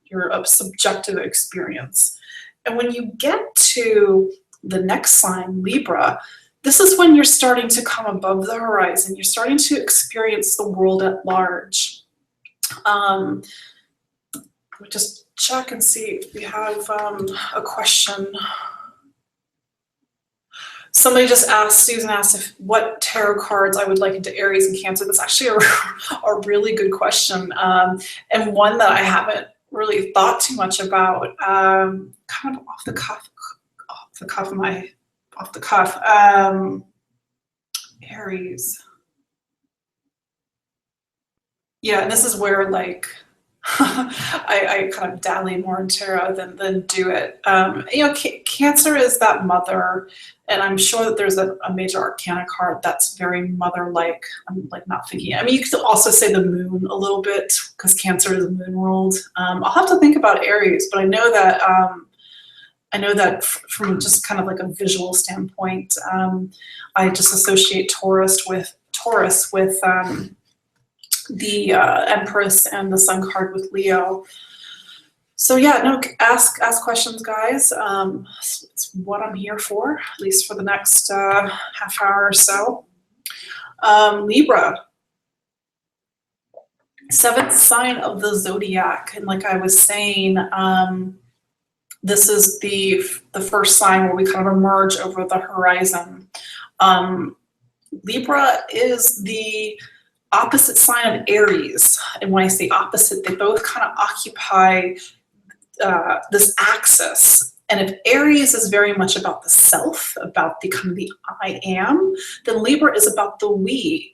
subjective experience. And when you get to the next sign, Libra, this is when you're starting to come above the horizon. You're starting to experience the world at large. Just check and see if we have a question. Somebody just asked, Susan asked, what tarot cards I would like into Aries and Cancer. That's actually a really good question, and one that I haven't really thought too much about. Kind of off the cuff. Aries. Yeah, and this is where like I kind of dally more in tarot than do it. Cancer is that mother, and I'm sure that there's a major arcana card that's very mother-like. I'm like not thinking. I mean, you could also say the moon a little bit because Cancer is a moon world. I'll have to think about Aries, but I know that from just kind of like a visual standpoint, I just associate Taurus with the Empress and the Sun card with Leo. So yeah, no, ask questions, guys. It's what I'm here for, at least for the next half hour or so. Libra, 7th sign of the Zodiac, and like I was saying, this is the first sign where we kind of emerge over the horizon. Libra is the opposite sign of Aries, and when I say opposite, they both kind of occupy this axis. And if Aries is very much about the self, about the kind of the I am, then Libra is about the we.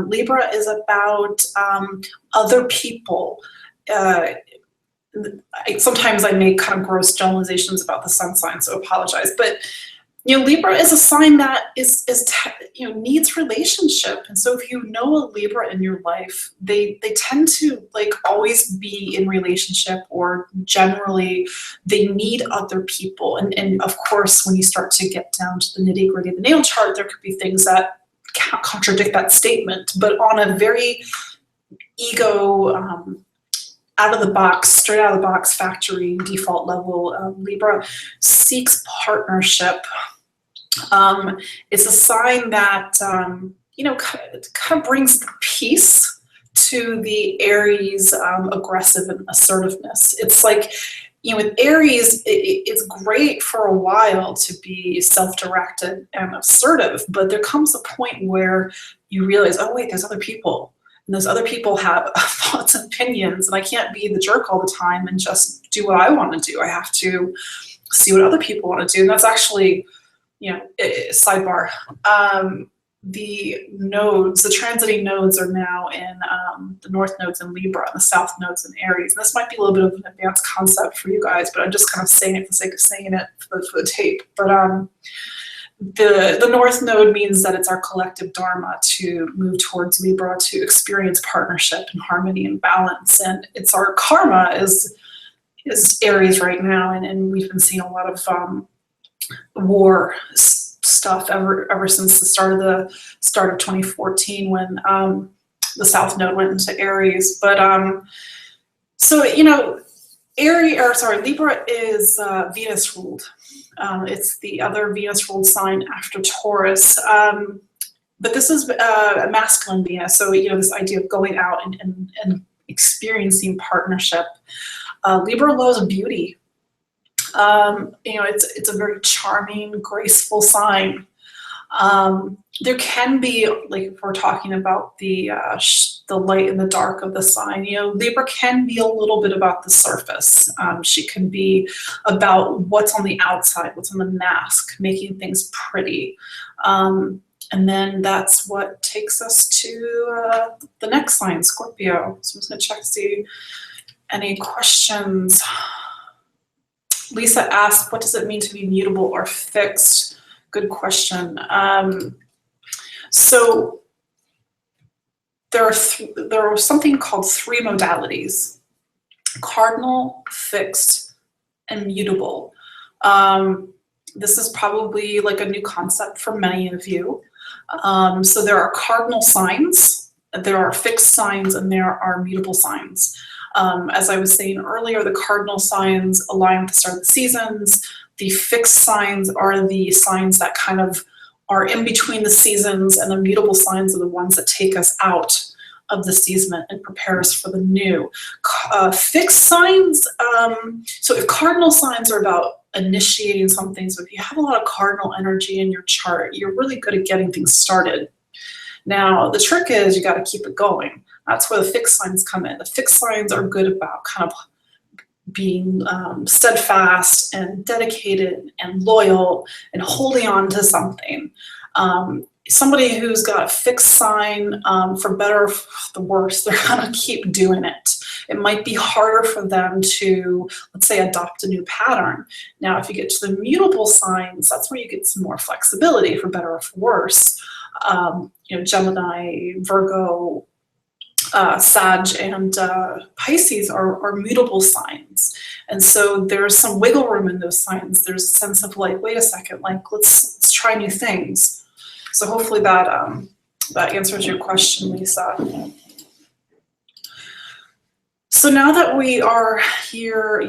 Libra is about other people. Sometimes I make kind of gross generalizations about the sun sign, so apologize. But Libra is a sign that needs relationship, and so if you know a Libra in your life, they tend to like always be in relationship, or generally they need other people. And of course, when you start to get down to the nitty gritty of the natal chart, there could be things that contradict that statement. But on a very ego, out of the box, straight out of the box, factory default level, Libra seeks partnership. It's a sign that kind of brings peace to the Aries aggressive and assertiveness. It's like, with Aries, it's great for a while to be self-directed and assertive, but there comes a point where you realize, oh wait, there's other people. And those other people have thoughts and opinions, and I can't be the jerk all the time and just do what I want to do. I have to see what other people want to do. And that's actually, sidebar. The nodes, the transiting nodes are now in the north nodes in Libra and the south nodes in Aries. And this might be a little bit of an advanced concept for you guys, but I'm just kind of saying it for the sake of saying it for the tape. But the north node means that it's our collective dharma to move towards Libra, to experience partnership and harmony and balance. And it's our karma is Aries right now, and we've been seeing a lot of war stuff ever since the start of 2014, when the south node went into Aries. But so Libra is Venus ruled. It's the other Venus ruled sign after Taurus. But this is a masculine Venus, so this idea of going out and experiencing partnership. Libra loves beauty. It's a very charming, graceful sign. There can be, like, if we're talking about the light and the dark of the sign, Libra can be a little bit about the surface. She can be about what's on the outside, what's on the mask, making things pretty. And then that's what takes us to the next sign, Scorpio. So I'm just going to check to see Any questions? Lisa asked, what does it mean to be mutable or fixed? Good question. So there are something called 3 modalities: cardinal, fixed, and mutable. This is probably like a new concept for many of you. So there are cardinal signs, there are fixed signs, and there are mutable signs. As I was saying earlier, the cardinal signs align with the start of the seasons. The fixed signs are the signs that kind of are in between the seasons, and the mutable signs are the ones that take us out of the season and prepare us for the new. Fixed signs, so if cardinal signs are about initiating something, so if you have a lot of cardinal energy in your chart, you're really good at getting things started. Now, the trick is you got to keep it going. That's where the fixed signs come in. The fixed signs are good about kind of being steadfast and dedicated and loyal and holding on to something. Somebody who's got a fixed sign, for better or for the worse, they're gonna keep doing it. It might be harder for them to, let's say, adopt a new pattern. Now, if you get to the mutable signs, that's where you get some more flexibility, for better or for worse. Gemini, Virgo, Sag, and Pisces are mutable signs. And so there's some wiggle room in those signs. There's a sense of like, wait a second, like let's try new things. So hopefully that answers your question, Lisa. So now that we are here,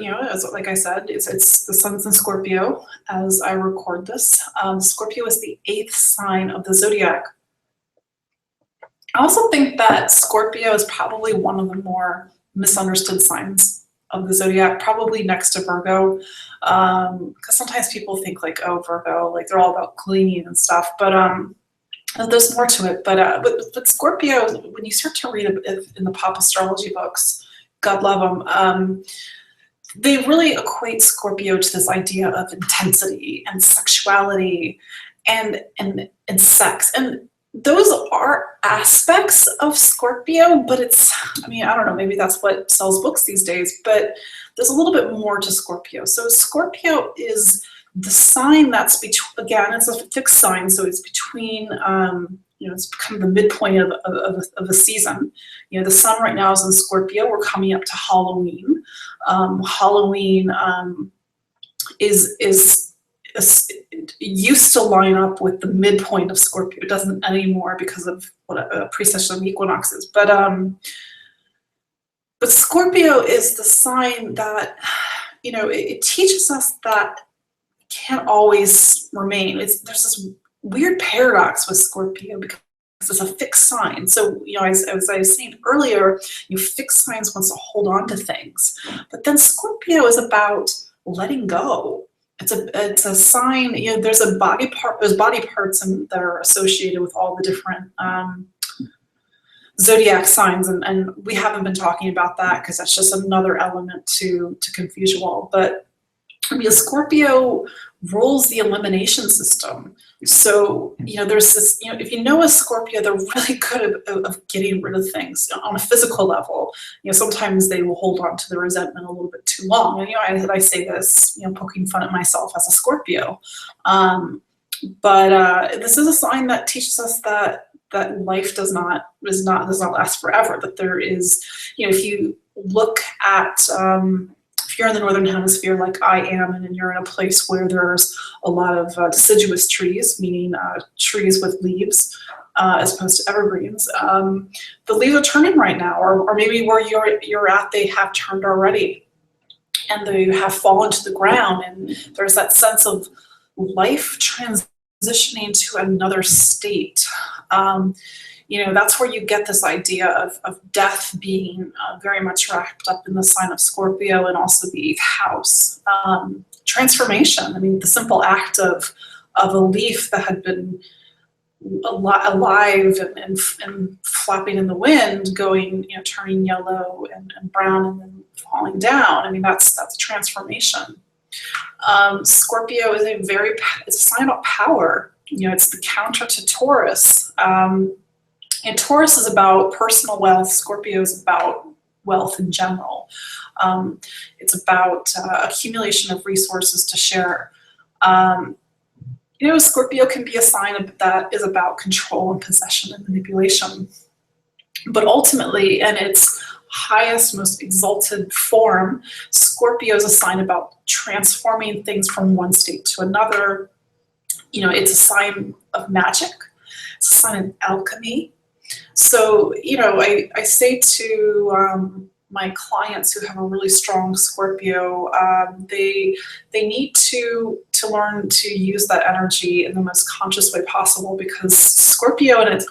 like I said, it's the sun's in Scorpio as I record this. Scorpio is the 8th sign of the Zodiac. I also think that Scorpio is probably one of the more misunderstood signs of the Zodiac, probably next to Virgo, because sometimes people think like, oh, Virgo, like they're all about cleaning and stuff, but there's more to it. But Scorpio, when you start to read it in the pop astrology books, God love them, they really equate Scorpio to this idea of intensity and sexuality and sex. And those are aspects of Scorpio, but it's, I don't know, maybe that's what sells books these days, but there's a little bit more to Scorpio. So Scorpio is the sign that's between, again, it's a fixed sign, so it's between, it's kind of the midpoint of the season. The sun right now is in Scorpio. We're coming up to Halloween. Halloween it used to line up with the midpoint of Scorpio. It doesn't anymore because of what a precession of equinoxes. But Scorpio is the sign that, it teaches us that can't always remain. There's this weird paradox with Scorpio because it's a fixed sign. So, as I was saying earlier, fixed signs wants to hold on to things. But then Scorpio is about letting go. It's a sign, there's body parts that are associated with all the different Zodiac signs, and we haven't been talking about that because that's just another element to confuse you all. But Scorpio rules the elimination system. So, there's this, if you know a Scorpio, they're really good of getting rid of things on a physical level. Sometimes they will hold on to the resentment a little bit too long. And, I say this, poking fun at myself as a Scorpio. But this is a sign that teaches us that life does not last forever. That there is, if you look at, if you're in the northern hemisphere like I am, and you're in a place where there's a lot of deciduous trees, meaning trees with leaves as opposed to evergreens, the leaves are turning right now, or maybe where you're at, they have turned already, and they have fallen to the ground, and there's that sense of life transitioning to another state. That's where you get this idea of death being very much wrapped up in the sign of Scorpio, and also the 8th house. Transformation. The simple act of a leaf that had been alive and flapping in the wind, going, turning yellow and brown and then falling down. That's a transformation. Scorpio is it's a sign about power. It's the counter to Taurus. And Taurus is about personal wealth. Scorpio is about wealth in general. It's about accumulation of resources to share. Scorpio can be a sign that is about control and possession and manipulation. But ultimately, in its highest, most exalted form, Scorpio is a sign about transforming things from one state to another. It's a sign of magic. It's a sign of alchemy. So, I say to my clients who have a really strong Scorpio, they need to learn to use that energy in the most conscious way possible, because Scorpio on its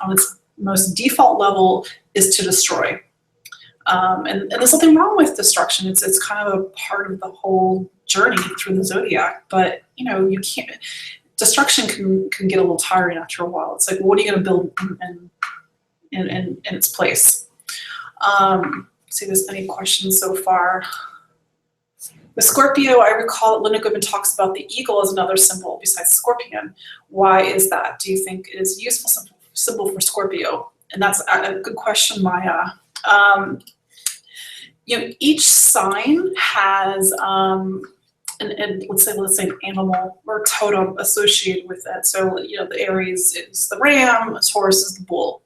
most default level is to destroy. And there's nothing wrong with destruction. It's kind of a part of the whole journey through the Zodiac. But you can't. Destruction can get a little tiring after a while. It's like, what are you going to build in its place? See if there's any questions so far. With Scorpio, I recall that Linda Goodman talks about the eagle as another symbol besides scorpion. Why is that? Do you think it is a useful symbol for Scorpio? And that's a good question, Maya. Each sign has and let's say an animal or totem associated with it. So the Aries is the ram, Taurus is the bull.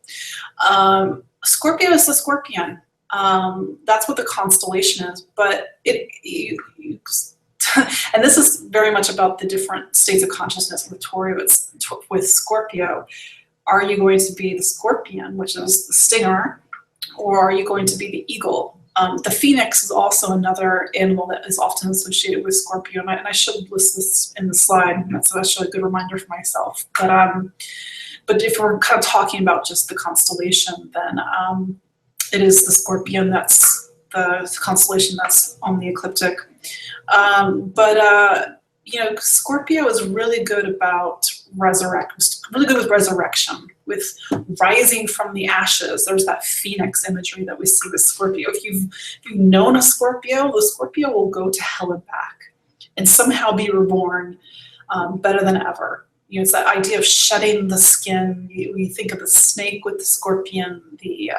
Scorpio is the scorpion. That's what the constellation is. But and this is very much about the different states of consciousness with Taurus. With Scorpio, are you going to be the scorpion, which is the stinger, or are you going to be the eagle? The phoenix is also another animal that is often associated with Scorpio, and I should list this in the slide. That's actually a good reminder for myself. But if we're kind of talking about just the constellation, then it is the scorpion that's the constellation that's on the ecliptic. Scorpio is really good about really good with resurrection, with rising from the ashes. There's that phoenix imagery that we see with Scorpio. If you've known a Scorpio, the Scorpio will go to hell and back and somehow be reborn better than ever. It's that idea of shedding the skin. We think of the snake with the scorpion, the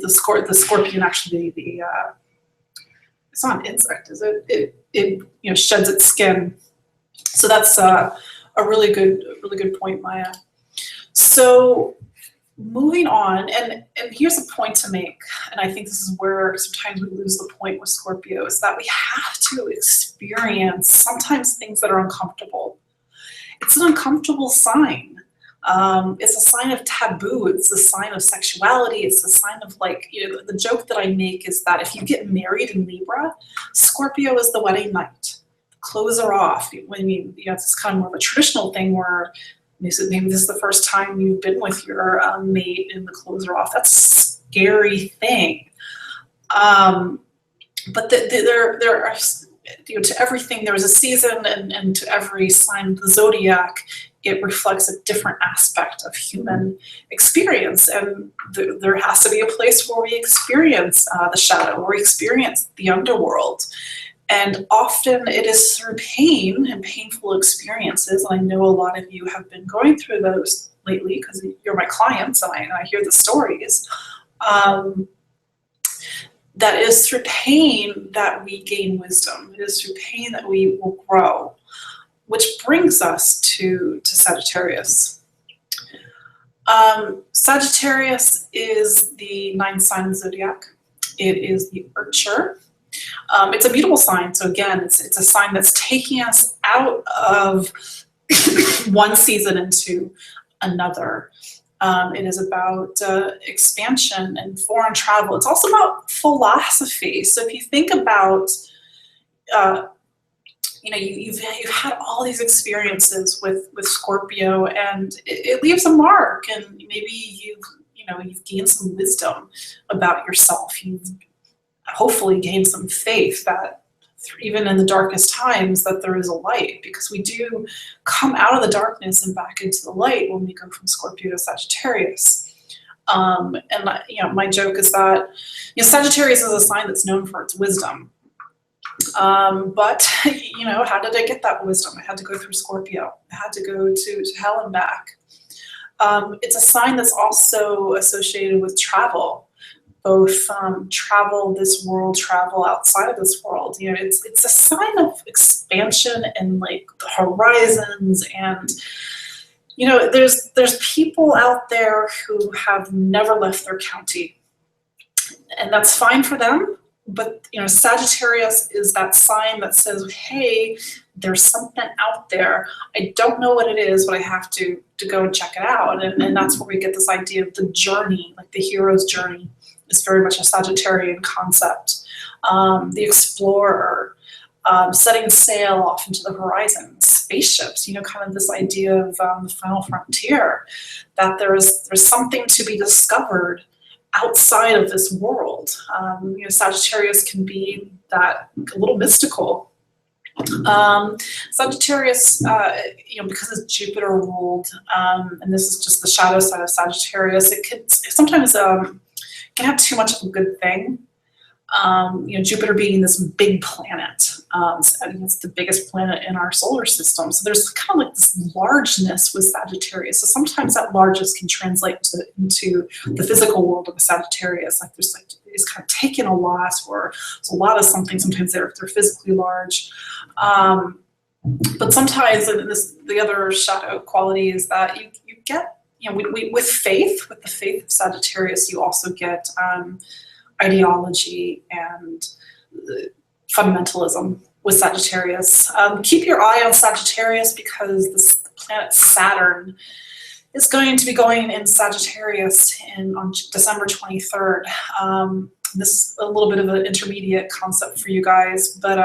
scorpion actually, it's not an insect, is it? It sheds its skin. So that's a really good point, Maya. So moving on, and here's a point to make, and I think this is where sometimes we lose the point with Scorpio, is that we have to experience sometimes things that are uncomfortable. It's an uncomfortable sign. It's a sign of taboo. It's a sign of sexuality. It's a sign of the joke that I make is that if you get married in Libra, Scorpio is the wedding night. Clothes are off. It's kind of more of a traditional thing where maybe this is the first time you've been with your mate and the clothes are off. That's a scary thing. But there are, to everything there is a season, and to every sign of the Zodiac, it reflects a different aspect of human experience. And there has to be a place where we experience the shadow, where we experience the underworld. And often it is through pain and painful experiences. And I know a lot of you have been going through those lately because you're my clients and I hear the stories. That is through pain that we gain wisdom. It is through pain that we will grow, which brings us to Sagittarius. Sagittarius is the 9th sign of the Zodiac. It is the Archer. It's a beautiful sign. So again, it's a sign that's taking us out of one season into another. It is about expansion and foreign travel. It's also about philosophy. So if you think about, you've had all these experiences with Scorpio, and it leaves a mark. And maybe you've gained some wisdom about yourself. You've hopefully gained some faith that even in the darkest times that there is a light, because we do come out of the darkness and back into the light when we go from Scorpio to Sagittarius. My joke is that Sagittarius is a sign that's known for its wisdom. But how did I get that wisdom? I had to go through Scorpio. I had to go to hell and back. It's a sign that's also associated with travel. both travel this world, travel outside of this world. You know, it's a sign of expansion and like the horizons. And you know, there's people out there who have never left their county, and that's fine for them. But you know, Sagittarius is that sign that says, hey, there's something out there. I don't know what it is, but I have to go and check it out. And that's where we get this idea of the journey, like the hero's journey is very much a Sagittarian concept. The explorer, setting sail off into the horizon, spaceships, you know, kind of this idea of the final frontier, that there's something to be discovered outside of this world. You know, Sagittarius can be that a little mystical. Sagittarius, you know, because it's Jupiter ruled, and this is just the shadow side of Sagittarius, it could sometimes can have too much of a good thing. You know, Jupiter being this big planet, it's the biggest planet in our solar system. So there's kind of like this largeness with Sagittarius. So sometimes that largeness can translate into the physical world of a Sagittarius. Like there's like it's kind of taken a lot, or it's a lot of something. Sometimes they're physically large. But sometimes the other shadow quality is that you get, you know, with faith, with the faith of Sagittarius, you also get ideology and fundamentalism with Sagittarius. Keep your eye on Sagittarius because the planet Saturn is going to be going in Sagittarius on December 23rd. This is a little bit of an intermediate concept for you guys, but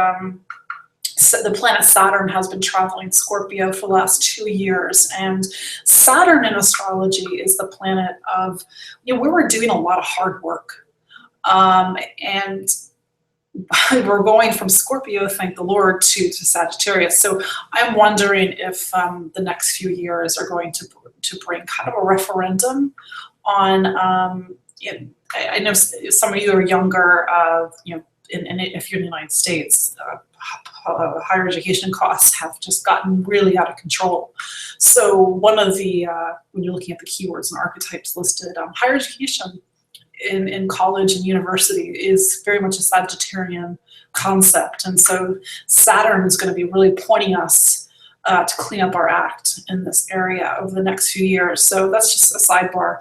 so the planet Saturn has been traveling Scorpio for the last 2 years, and Saturn in astrology is the planet of, you know, where we're doing a lot of hard work. And we're going from Scorpio, thank the Lord, to Sagittarius. So I'm wondering if the next few years are going to bring kind of a referendum on, you know, I know some of you are younger, you know, and if you're in the United States, higher education costs have just gotten really out of control. So one of the, when you're looking at the keywords and archetypes listed, higher education in college and university is very much a Sagittarian concept. And so Saturn is going to be really pointing us to clean up our act in this area over the next few years. So that's just a sidebar.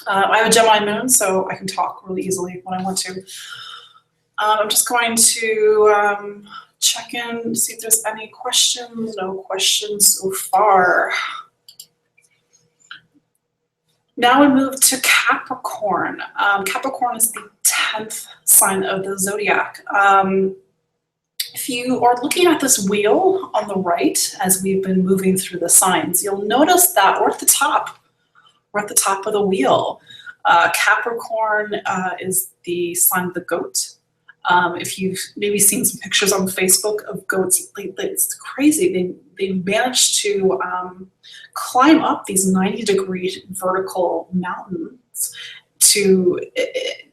I have a Gemini moon, so I can talk really easily when I want to. I'm just going to check in, see if there's any questions. No questions so far. Now we move to Capricorn. Capricorn is the 10th sign of the Zodiac. If you are looking at this wheel on the right, as we've been moving through the signs, you'll notice that we're at the top. We're at the top of the wheel. Capricorn is the sign of the goat. If you've maybe seen some pictures on Facebook of goats, it's crazy. They managed to climb up these 90-degree vertical mountains to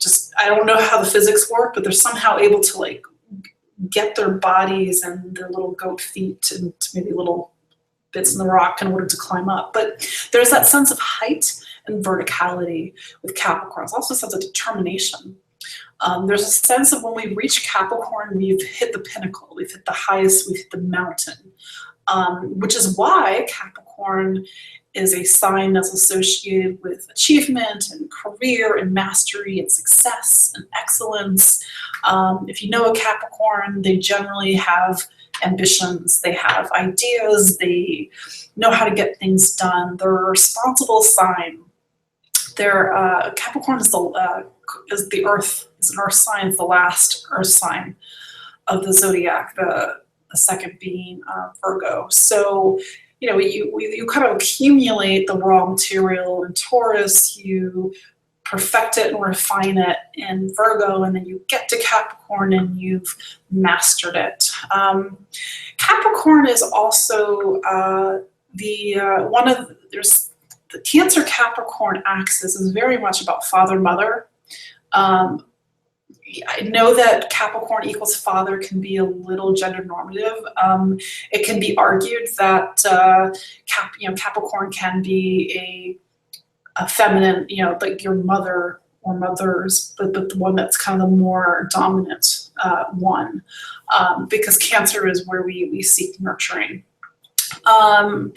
just, I don't know how the physics work, but they're somehow able to like get their bodies and their little goat feet into maybe little bits in the rock in order to climb up. But there's that sense of height and verticality with Capricorn. There's also a sense of determination. There's a sense of when we reach Capricorn, we've hit the pinnacle, we've hit the highest, we've hit the mountain, which is why Capricorn is a sign that's associated with achievement and career and mastery and success and excellence. If you know a Capricorn, they generally have ambitions, they have ideas, they know how to get things done. They're a responsible sign. Capricorn is the Earth, is an Earth sign, it's the last Earth sign of the Zodiac, the second being Virgo. So, you know, you kind of accumulate the raw material in Taurus, you perfect it and refine it in Virgo, and then you get to Capricorn and you've mastered it. Capricorn is also there's the Cancer Capricorn axis is very much about father-mother. I know that Capricorn equals father can be a little gender normative. It can be argued that Capricorn can be a feminine, you know, like your mother or mothers, but the one that's kind of the more dominant one, because Cancer is where we seek nurturing. But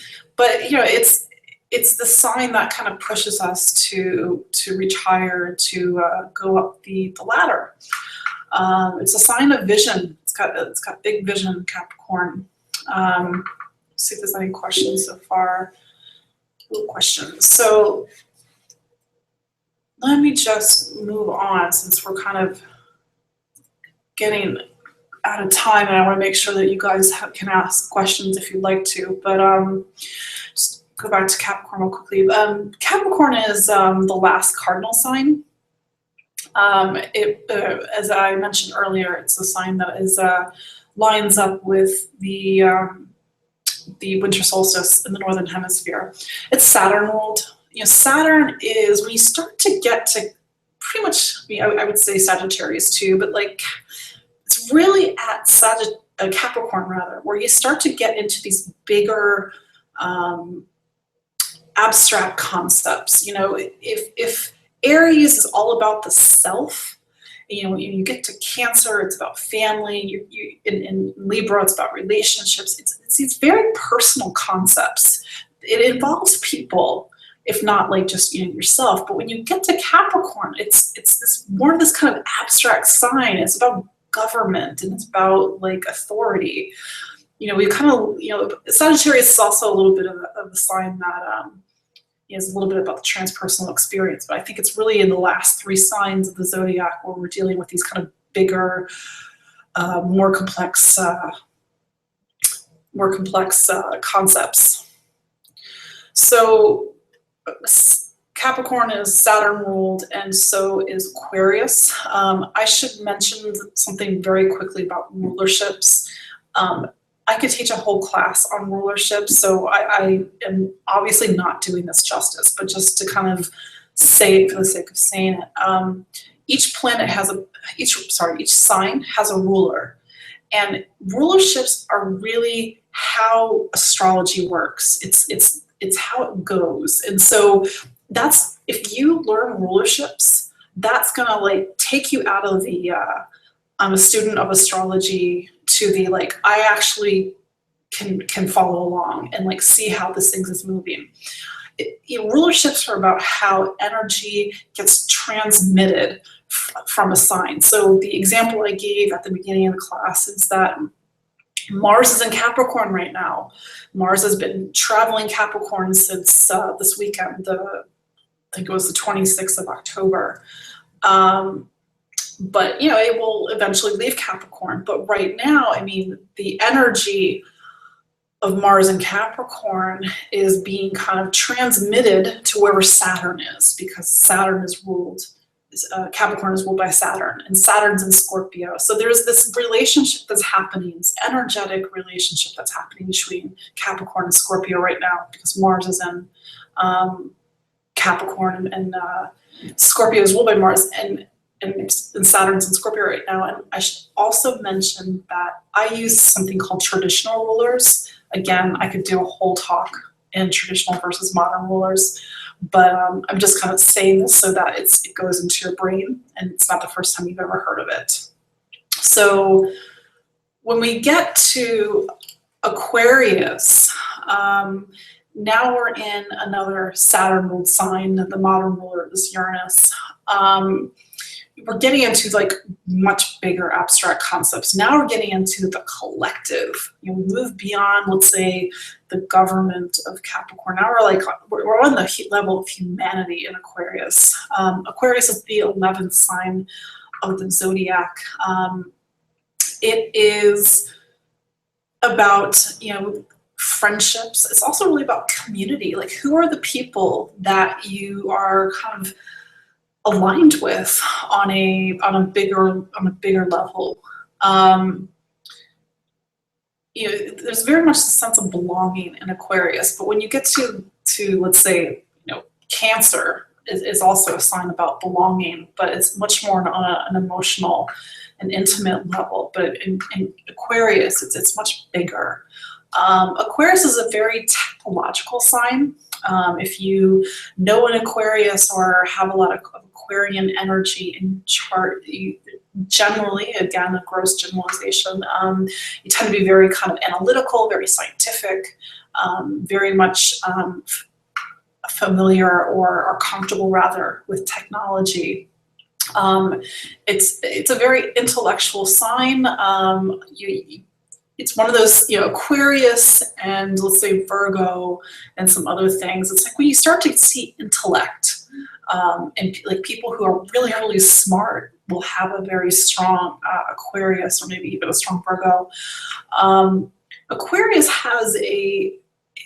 it's the sign that kind of pushes us to reach higher, to go up the ladder. It's a sign of vision. It's got big vision, Capricorn. See if there's any questions so far. No questions. So let me just move on, since we're kind of getting out of time, and I want to make sure that you guys can ask questions if you'd like to. But just go back to Capricorn real quickly. Capricorn is the last cardinal sign. As I mentioned earlier, it's a sign that is lines up with the winter solstice in the northern hemisphere. It's Saturn ruled. Saturn is, when you start to get to pretty much, I would say Sagittarius too, but like it's really at Capricorn rather, where you start to get into these bigger abstract concepts. If Aries is all about the self, you get to Cancer, it's about family. In Libra, it's about relationships. It's these very personal concepts. It involves people, if not like just yourself. But when you get to Capricorn, it's this more of this kind of abstract sign. It's about government, and it's about like authority. We kind of Sagittarius is also a little bit of a sign that is a little bit about the transpersonal experience, but I think it's really in the last 3 signs of the zodiac where we're dealing with these kind of bigger, more complex concepts. So Capricorn is Saturn ruled, and so is Aquarius. I should mention something very quickly about rulerships. I could teach a whole class on rulership, so I am obviously not doing this justice, but just to kind of say it for the sake of saying it. Each planet has each sign has a ruler, and rulerships are really how astrology works. It's how it goes, and so that's, if you learn rulerships, that's gonna like take you out of the I'm a student of astrology to the like I actually can follow along and like see how this thing is moving. Rulerships are about how energy gets transmitted from a sign. So the example I gave at the beginning of the class is that Mars is in Capricorn right now. Mars has been traveling Capricorn since this weekend, I think it was the 26th of October. But it will eventually leave Capricorn. But right now, the energy of Mars in Capricorn is being kind of transmitted to wherever Saturn is, because Saturn is ruled, Capricorn is ruled by Saturn, and Saturn's in Scorpio. So there's this relationship that's happening, this energetic relationship that's happening between Capricorn and Scorpio right now, because Mars is in Capricorn, and Scorpio is ruled by Mars, and Saturn's in Scorpio right now. And I should also mention that I use something called traditional rulers. Again, I could do a whole talk in traditional versus modern rulers, but I'm just kind of saying this so that it goes into your brain, and it's not the first time you've ever heard of it. So when we get to Aquarius, now we're in another Saturn-ruled sign. The modern ruler is Uranus. We're getting into like much bigger abstract concepts. Now we're getting into the collective. We move beyond, let's say, the government of Capricorn. Now we're on the level of humanity in Aquarius. Aquarius is the 11th sign of the zodiac. It is about friendships. It's also really about community. Like, who are the people that you are kind of aligned with on a bigger level? There's very much a sense of belonging in Aquarius, but when you get to let's say Cancer is also a sign about belonging, but it's much more on an emotional and intimate level. But in Aquarius, it's much bigger. Aquarius is a very technological sign. If you know an Aquarius or have a lot of Aquarian energy in your chart, you generally, again, a gross generalization, you tend to be very kind of analytical, very scientific, very much familiar or comfortable rather with technology. It's a very intellectual sign. It's one of those, Aquarius and let's say Virgo and some other things. It's like when you start to see intellect, and like people who are really, really smart will have a very strong Aquarius or maybe even a strong Virgo. Aquarius has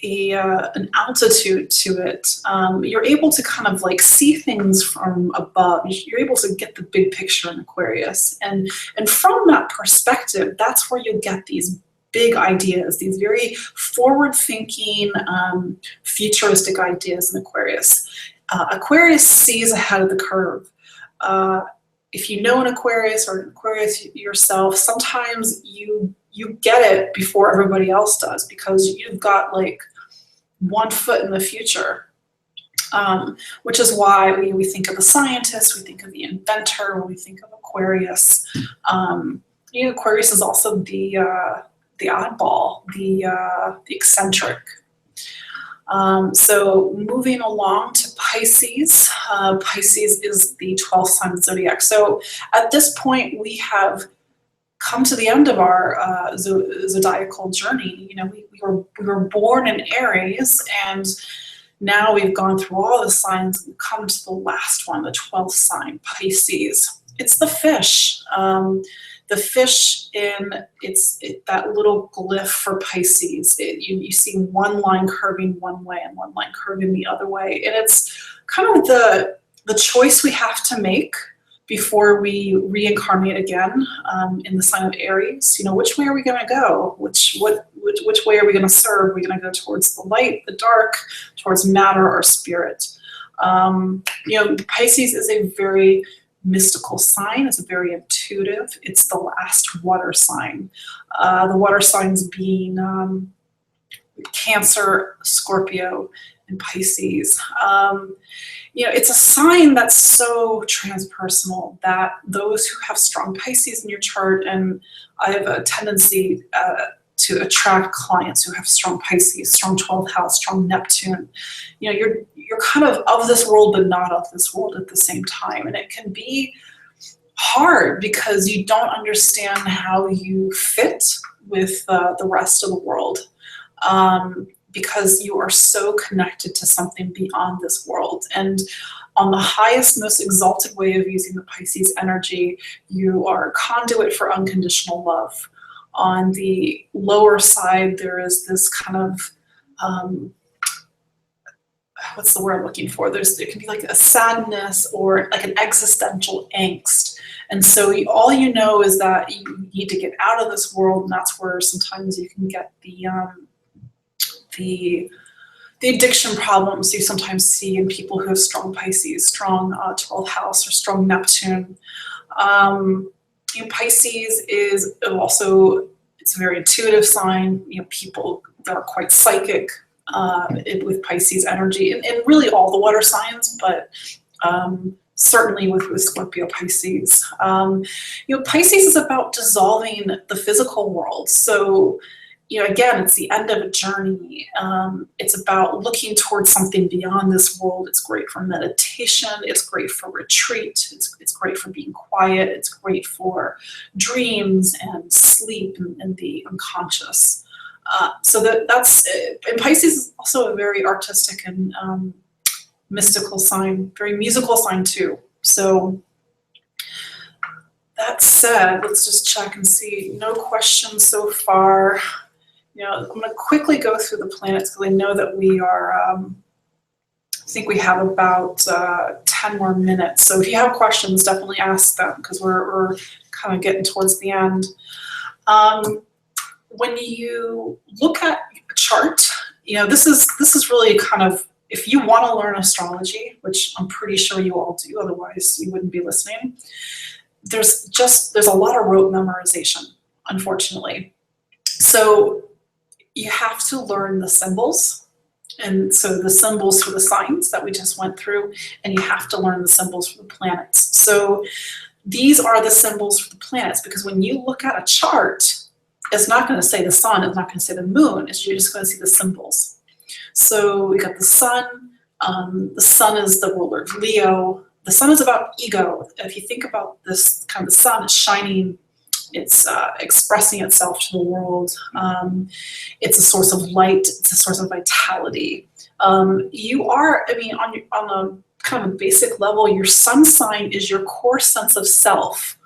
an altitude to it. You're able to kind of like see things from above. You're able to get the big picture in Aquarius. And from that perspective, that's where you get these big ideas, these very forward-thinking, futuristic ideas in Aquarius. Aquarius sees ahead of the curve. If you know an Aquarius or an Aquarius yourself, sometimes you get it before everybody else does because you've got like 1 foot in the future, which is why we think of the scientist, we think of the inventor, when we think of Aquarius. Aquarius is also the oddball, the eccentric. So moving along to Pisces. Pisces is the 12th sign of the Zodiac. So at this point, we have come to the end of our zodiacal journey. We were born in Aries, and now we've gone through all the signs and come to the last one, the 12th sign, Pisces. It's the fish. The fish that little glyph for Pisces. You see one line curving one way and one line curving the other way, and it's kind of the choice we have to make before we reincarnate again in the sign of Aries. Which way are we going to go? Which way are we going to serve? Are we going to go towards the light, the dark, towards matter or spirit? Pisces is a very mystical sign. It's very intuitive. It's the last water sign. The water signs being Cancer, Scorpio, and Pisces. It's a sign that's so transpersonal that those who have strong Pisces in your chart, and I have a tendency to attract clients who have strong Pisces, strong 12th house, strong Neptune. You're kind of this world, but not of this world at the same time. And it can be hard because you don't understand how you fit with the rest of the world. Because you are so connected to something beyond this world. And on the highest, most exalted way of using the Pisces energy, you are a conduit for unconditional love. On the lower side, there is this kind of, what's the word I'm looking for? There can be like a sadness or like an existential angst. And so all you know is that you need to get out of this world, and that's where sometimes you can get the addiction problems you sometimes see in people who have strong Pisces, strong 12th house, or strong Neptune. Pisces is also, it's a very intuitive sign. People that are quite psychic with Pisces energy, and really all the water signs, but certainly with Scorpio, Pisces. Pisces is about dissolving the physical world. So again, it's the end of a journey. It's about looking towards something beyond this world. It's great for meditation. It's great for retreat. It's great for being quiet. It's great for dreams and sleep and the unconscious. So that's it. And Pisces is also a very artistic and mystical sign, very musical sign too. So that said, let's just check and see. No questions so far. I'm going to quickly go through the planets because I know that we are, I think we have about 10 more minutes. So if you have questions, definitely ask them because we're kind of getting towards the end. When you look at a chart, this is really kind of, if you want to learn astrology, which I'm pretty sure you all do, otherwise you wouldn't be listening, there's a lot of rote memorization, unfortunately. So you have to learn the symbols. And so the symbols for the signs that we just went through, and you have to learn the symbols for the planets. So these are the symbols for the planets, because when you look at a chart, it's not going to say the sun, it's not going to say the moon, you're just going to see the symbols. So we got the sun. The sun is the ruler of Leo. The sun is about ego. If you think about this kind of the sun, it's shining, it's expressing itself to the world. It's a source of light. It's a source of vitality. You are, I mean, on a kind of a basic level, your sun sign is your core sense of self.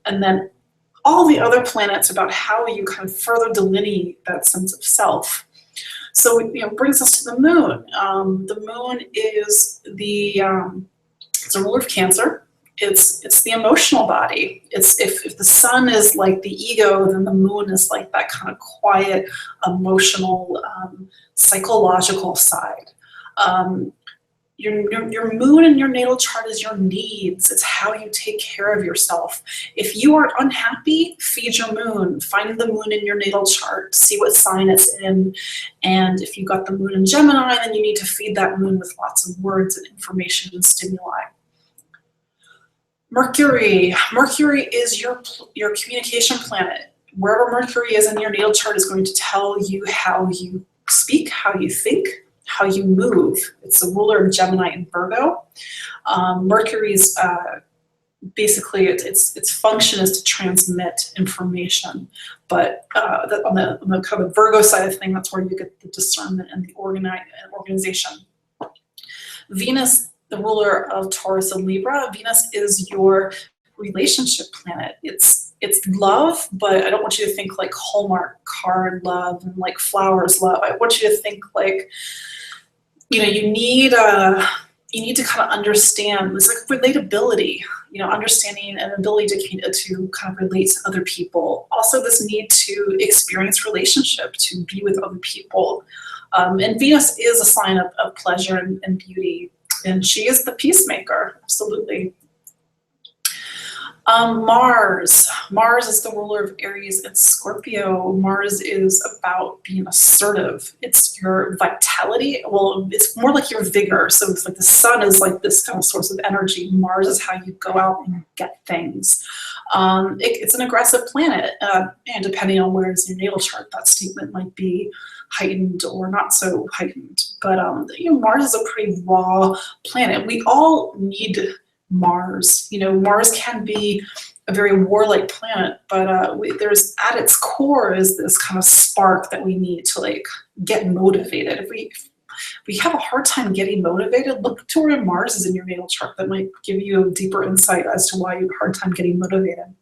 And then all the other planets are about how you kind of further delineate that sense of self. So, it brings us to the moon. The moon is it's a ruler of Cancer. It's the emotional body. It's if the sun is like the ego, then the moon is like that kind of quiet, emotional, psychological side. Your moon in your natal chart is your needs. It's how you take care of yourself. If you are unhappy, feed your moon. Find the moon in your natal chart. See what sign it's in. And if you got the moon in Gemini, then you need to feed that moon with lots of words and information and stimuli. Mercury. Mercury is your communication planet. Wherever Mercury is in your natal chart is going to tell you how you speak, how you think, how you move. It's the ruler of Gemini and Virgo. Mercury's basically its function is to transmit information, but on the kind of Virgo side of thing, that's where you get the discernment and the organization. Venus, the ruler of Taurus and Libra. Venus is your relationship planet. It's love, but I don't want you to think like Hallmark card love and like flowers love. I want you to think like, you need to kind of understand. It's like relatability, understanding and ability to kind of relate to other people. Also, this need to experience relationship, to be with other people. And Venus is a sign of pleasure and beauty, and she is the peacemaker. Absolutely. Mars is the ruler of Aries and Scorpio. Mars is about being assertive. It's your vitality. Well, it's more like your vigor. So it's like the sun is like this kind of source of energy. Mars is how you go out and get things. It's an aggressive planet, and depending on where it's in your natal chart, that statement might be heightened or not so heightened. But Mars is a pretty raw planet. We all need Mars. Mars can be a very warlike planet, but there's at its core is this kind of spark that we need to like get motivated. If we have a hard time getting motivated, look to where Mars is in your natal chart. That might give you a deeper insight as to why you have a hard time getting motivated.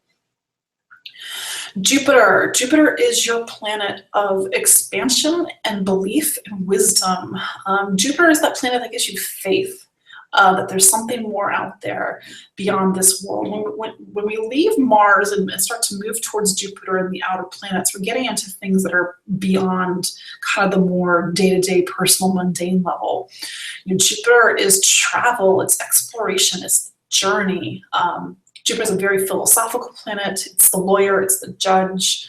Jupiter is your planet of expansion and belief and wisdom. Jupiter is that planet that gives you faith. That there's something more out there beyond this world. When we leave Mars and start to move towards Jupiter and the outer planets, we're getting into things that are beyond kind of the more day-to-day personal mundane level. Jupiter is travel, it's exploration, it's journey. Jupiter is a very philosophical planet. It's the lawyer, it's the judge,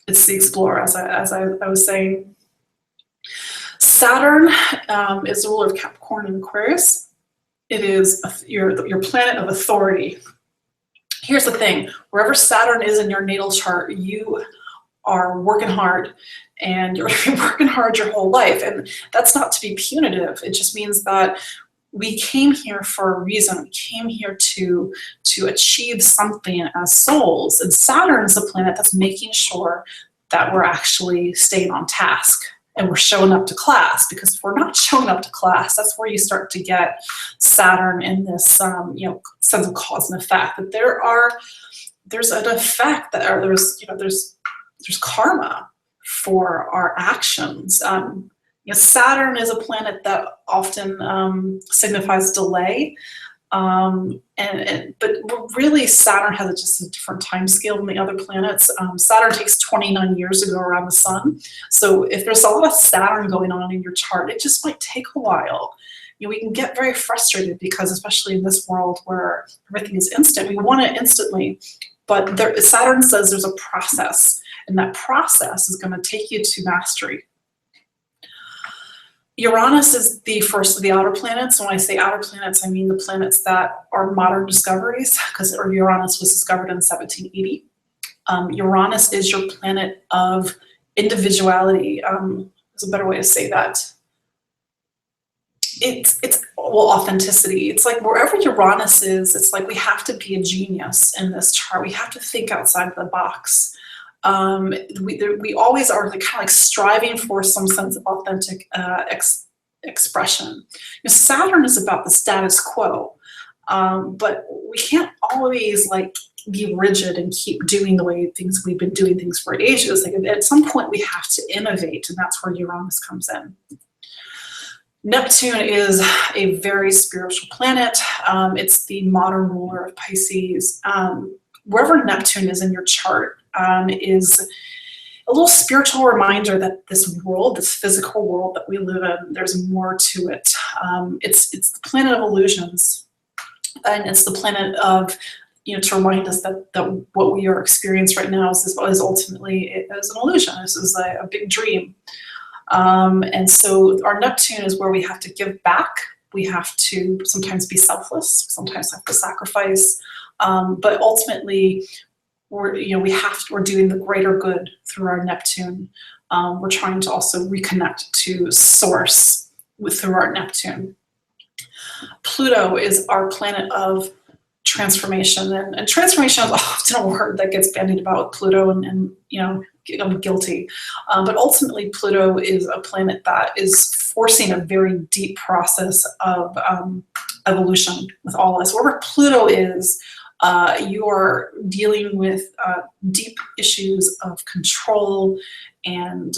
it's the explorer, as I was saying. Saturn is the ruler of Capricorn and Aquarius. It is your planet of authority. Here's the thing, wherever Saturn is in your natal chart, you are working hard, and you're working hard your whole life. And that's not to be punitive. It just means that we came here for a reason. We came here to achieve something as souls. And Saturn is a planet that's making sure that we're actually staying on task. And we're showing up to class, because if we're not showing up to class, that's where you start to get Saturn in this sense of cause and effect. That there's an effect that there's karma for our actions. Saturn is a planet that often signifies delay. But really Saturn has just a different time scale than the other planets. Saturn takes 29 years to go around the sun. So if there's a lot of Saturn going on in your chart, it just might take a while. We can get very frustrated because, especially in this world where everything is instant, we want it instantly. But Saturn says there's a process. And that process is going to take you to mastery. Uranus is the first of the outer planets. And when I say outer planets, I mean the planets that are modern discoveries, because Uranus was discovered in 1780. Uranus is your planet of individuality. There's a better way to say that. It's well, authenticity. It's like wherever Uranus is, it's like we have to be a genius in this chart. We have to think outside of the box. We always are kind of like striving for some sense of authentic expression. Saturn is about the status quo, but we can't always like be rigid and keep doing the way we've been doing things for ages. Like at some point we have to innovate, and that's where Uranus comes in. Neptune is a very spiritual planet. It's the modern ruler of Pisces. Wherever Neptune is in your chart is a little spiritual reminder that this world, this physical world that we live in, there's more to it. It's the planet of illusions, and it's the planet of, to remind us that what we are experiencing right now is ultimately an illusion. This is a big dream. And so our Neptune is where we have to give back. We have to sometimes be selfless, sometimes have to sacrifice, but ultimately we're doing the greater good through our Neptune. We're trying to also reconnect to source through our Neptune. Pluto is our planet of transformation, and transformation is often a word that gets bandied about with Pluto, and I'm guilty. But ultimately, Pluto is a planet that is forcing a very deep process of evolution with all of us. Wherever Pluto is, you are dealing with deep issues of control and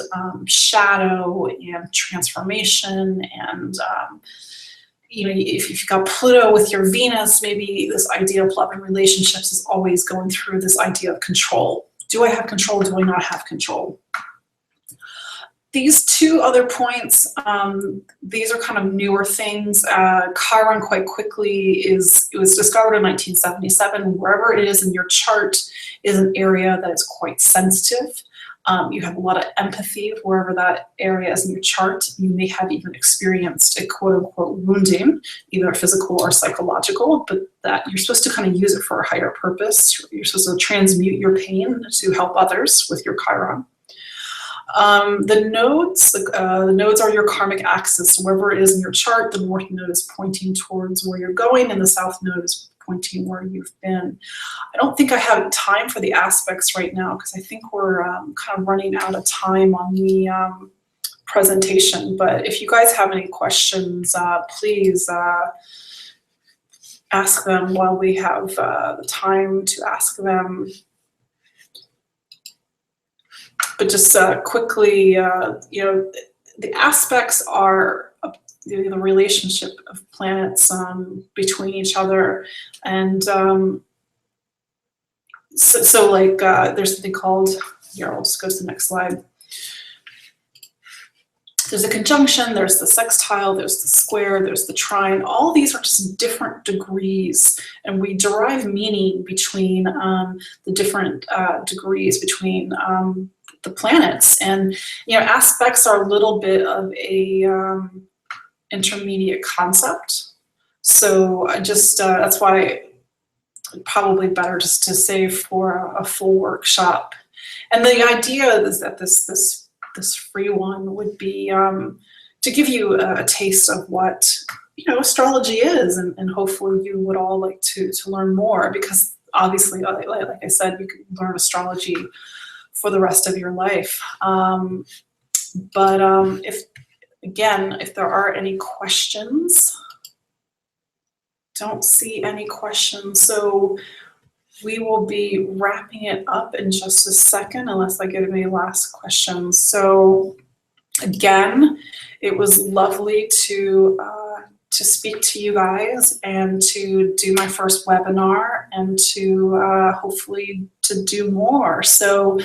shadow and transformation. And if you've got Pluto with your Venus, maybe this idea of love and relationships is always going through this idea of control. Do I have control? Do I not have control? These two other points, these are kind of newer things. Chiron, quite quickly, it was discovered in 1977. Wherever it is in your chart is an area that is quite sensitive. You have a lot of empathy wherever that area is in your chart. You may have even experienced a quote-unquote wounding, either physical or psychological, but that you're supposed to kind of use it for a higher purpose. You're supposed to transmute your pain to help others with your Chiron. The nodes are your karmic axis. So wherever it is in your chart, the north node is pointing towards where you're going, and the south node is pointing where you've been. I don't think I have time for the aspects right now, because I think we're kind of running out of time on the presentation. But if you guys have any questions, please ask them while we have the time to ask them. But just quickly, the aspects are the relationship of planets between each other, and so like there's something called, here, I'll just go to the next slide. There's a conjunction, there's the sextile, there's the square, there's the trine. All these are just different degrees, and we derive meaning between the different degrees between the planets. And aspects are a little bit of a intermediate concept. So I just that's why probably better just to save for a full workshop. And the idea is that this free one would be to give you a taste of what astrology is, and hopefully you would all like to learn more, because obviously, like I said, you can learn astrology for the rest of your life. But if there are any questions, don't see any questions, so we will be wrapping it up in just a second, unless I get any last questions. So again, it was lovely to speak to you guys, and to do my first webinar, and to hopefully to do more. So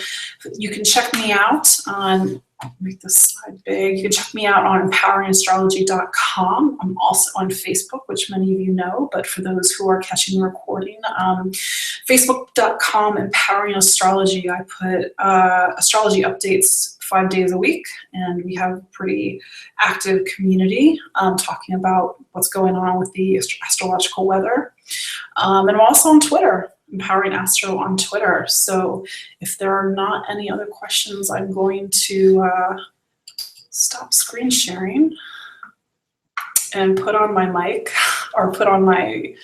you can check me out on make this slide big. You can check me out on empoweringastrology.com. I'm also on Facebook, which many of you know, but for those who are catching the recording, facebook.com Empowering Astrology. I put astrology updates 5 days a week, and we have a pretty active community talking about what's going on with the astrological weather. And I'm also on Twitter, Empowering Astro on Twitter. So if there are not any other questions, I'm going to stop screen sharing and put on my mic or put on my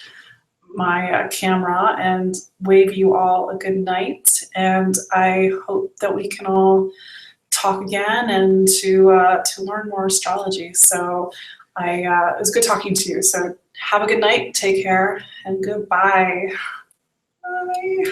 camera and wave you all a good night. And I hope that we can all talk again and to learn more astrology. So it was good talking to you. So have a good night, take care, and goodbye. Bye.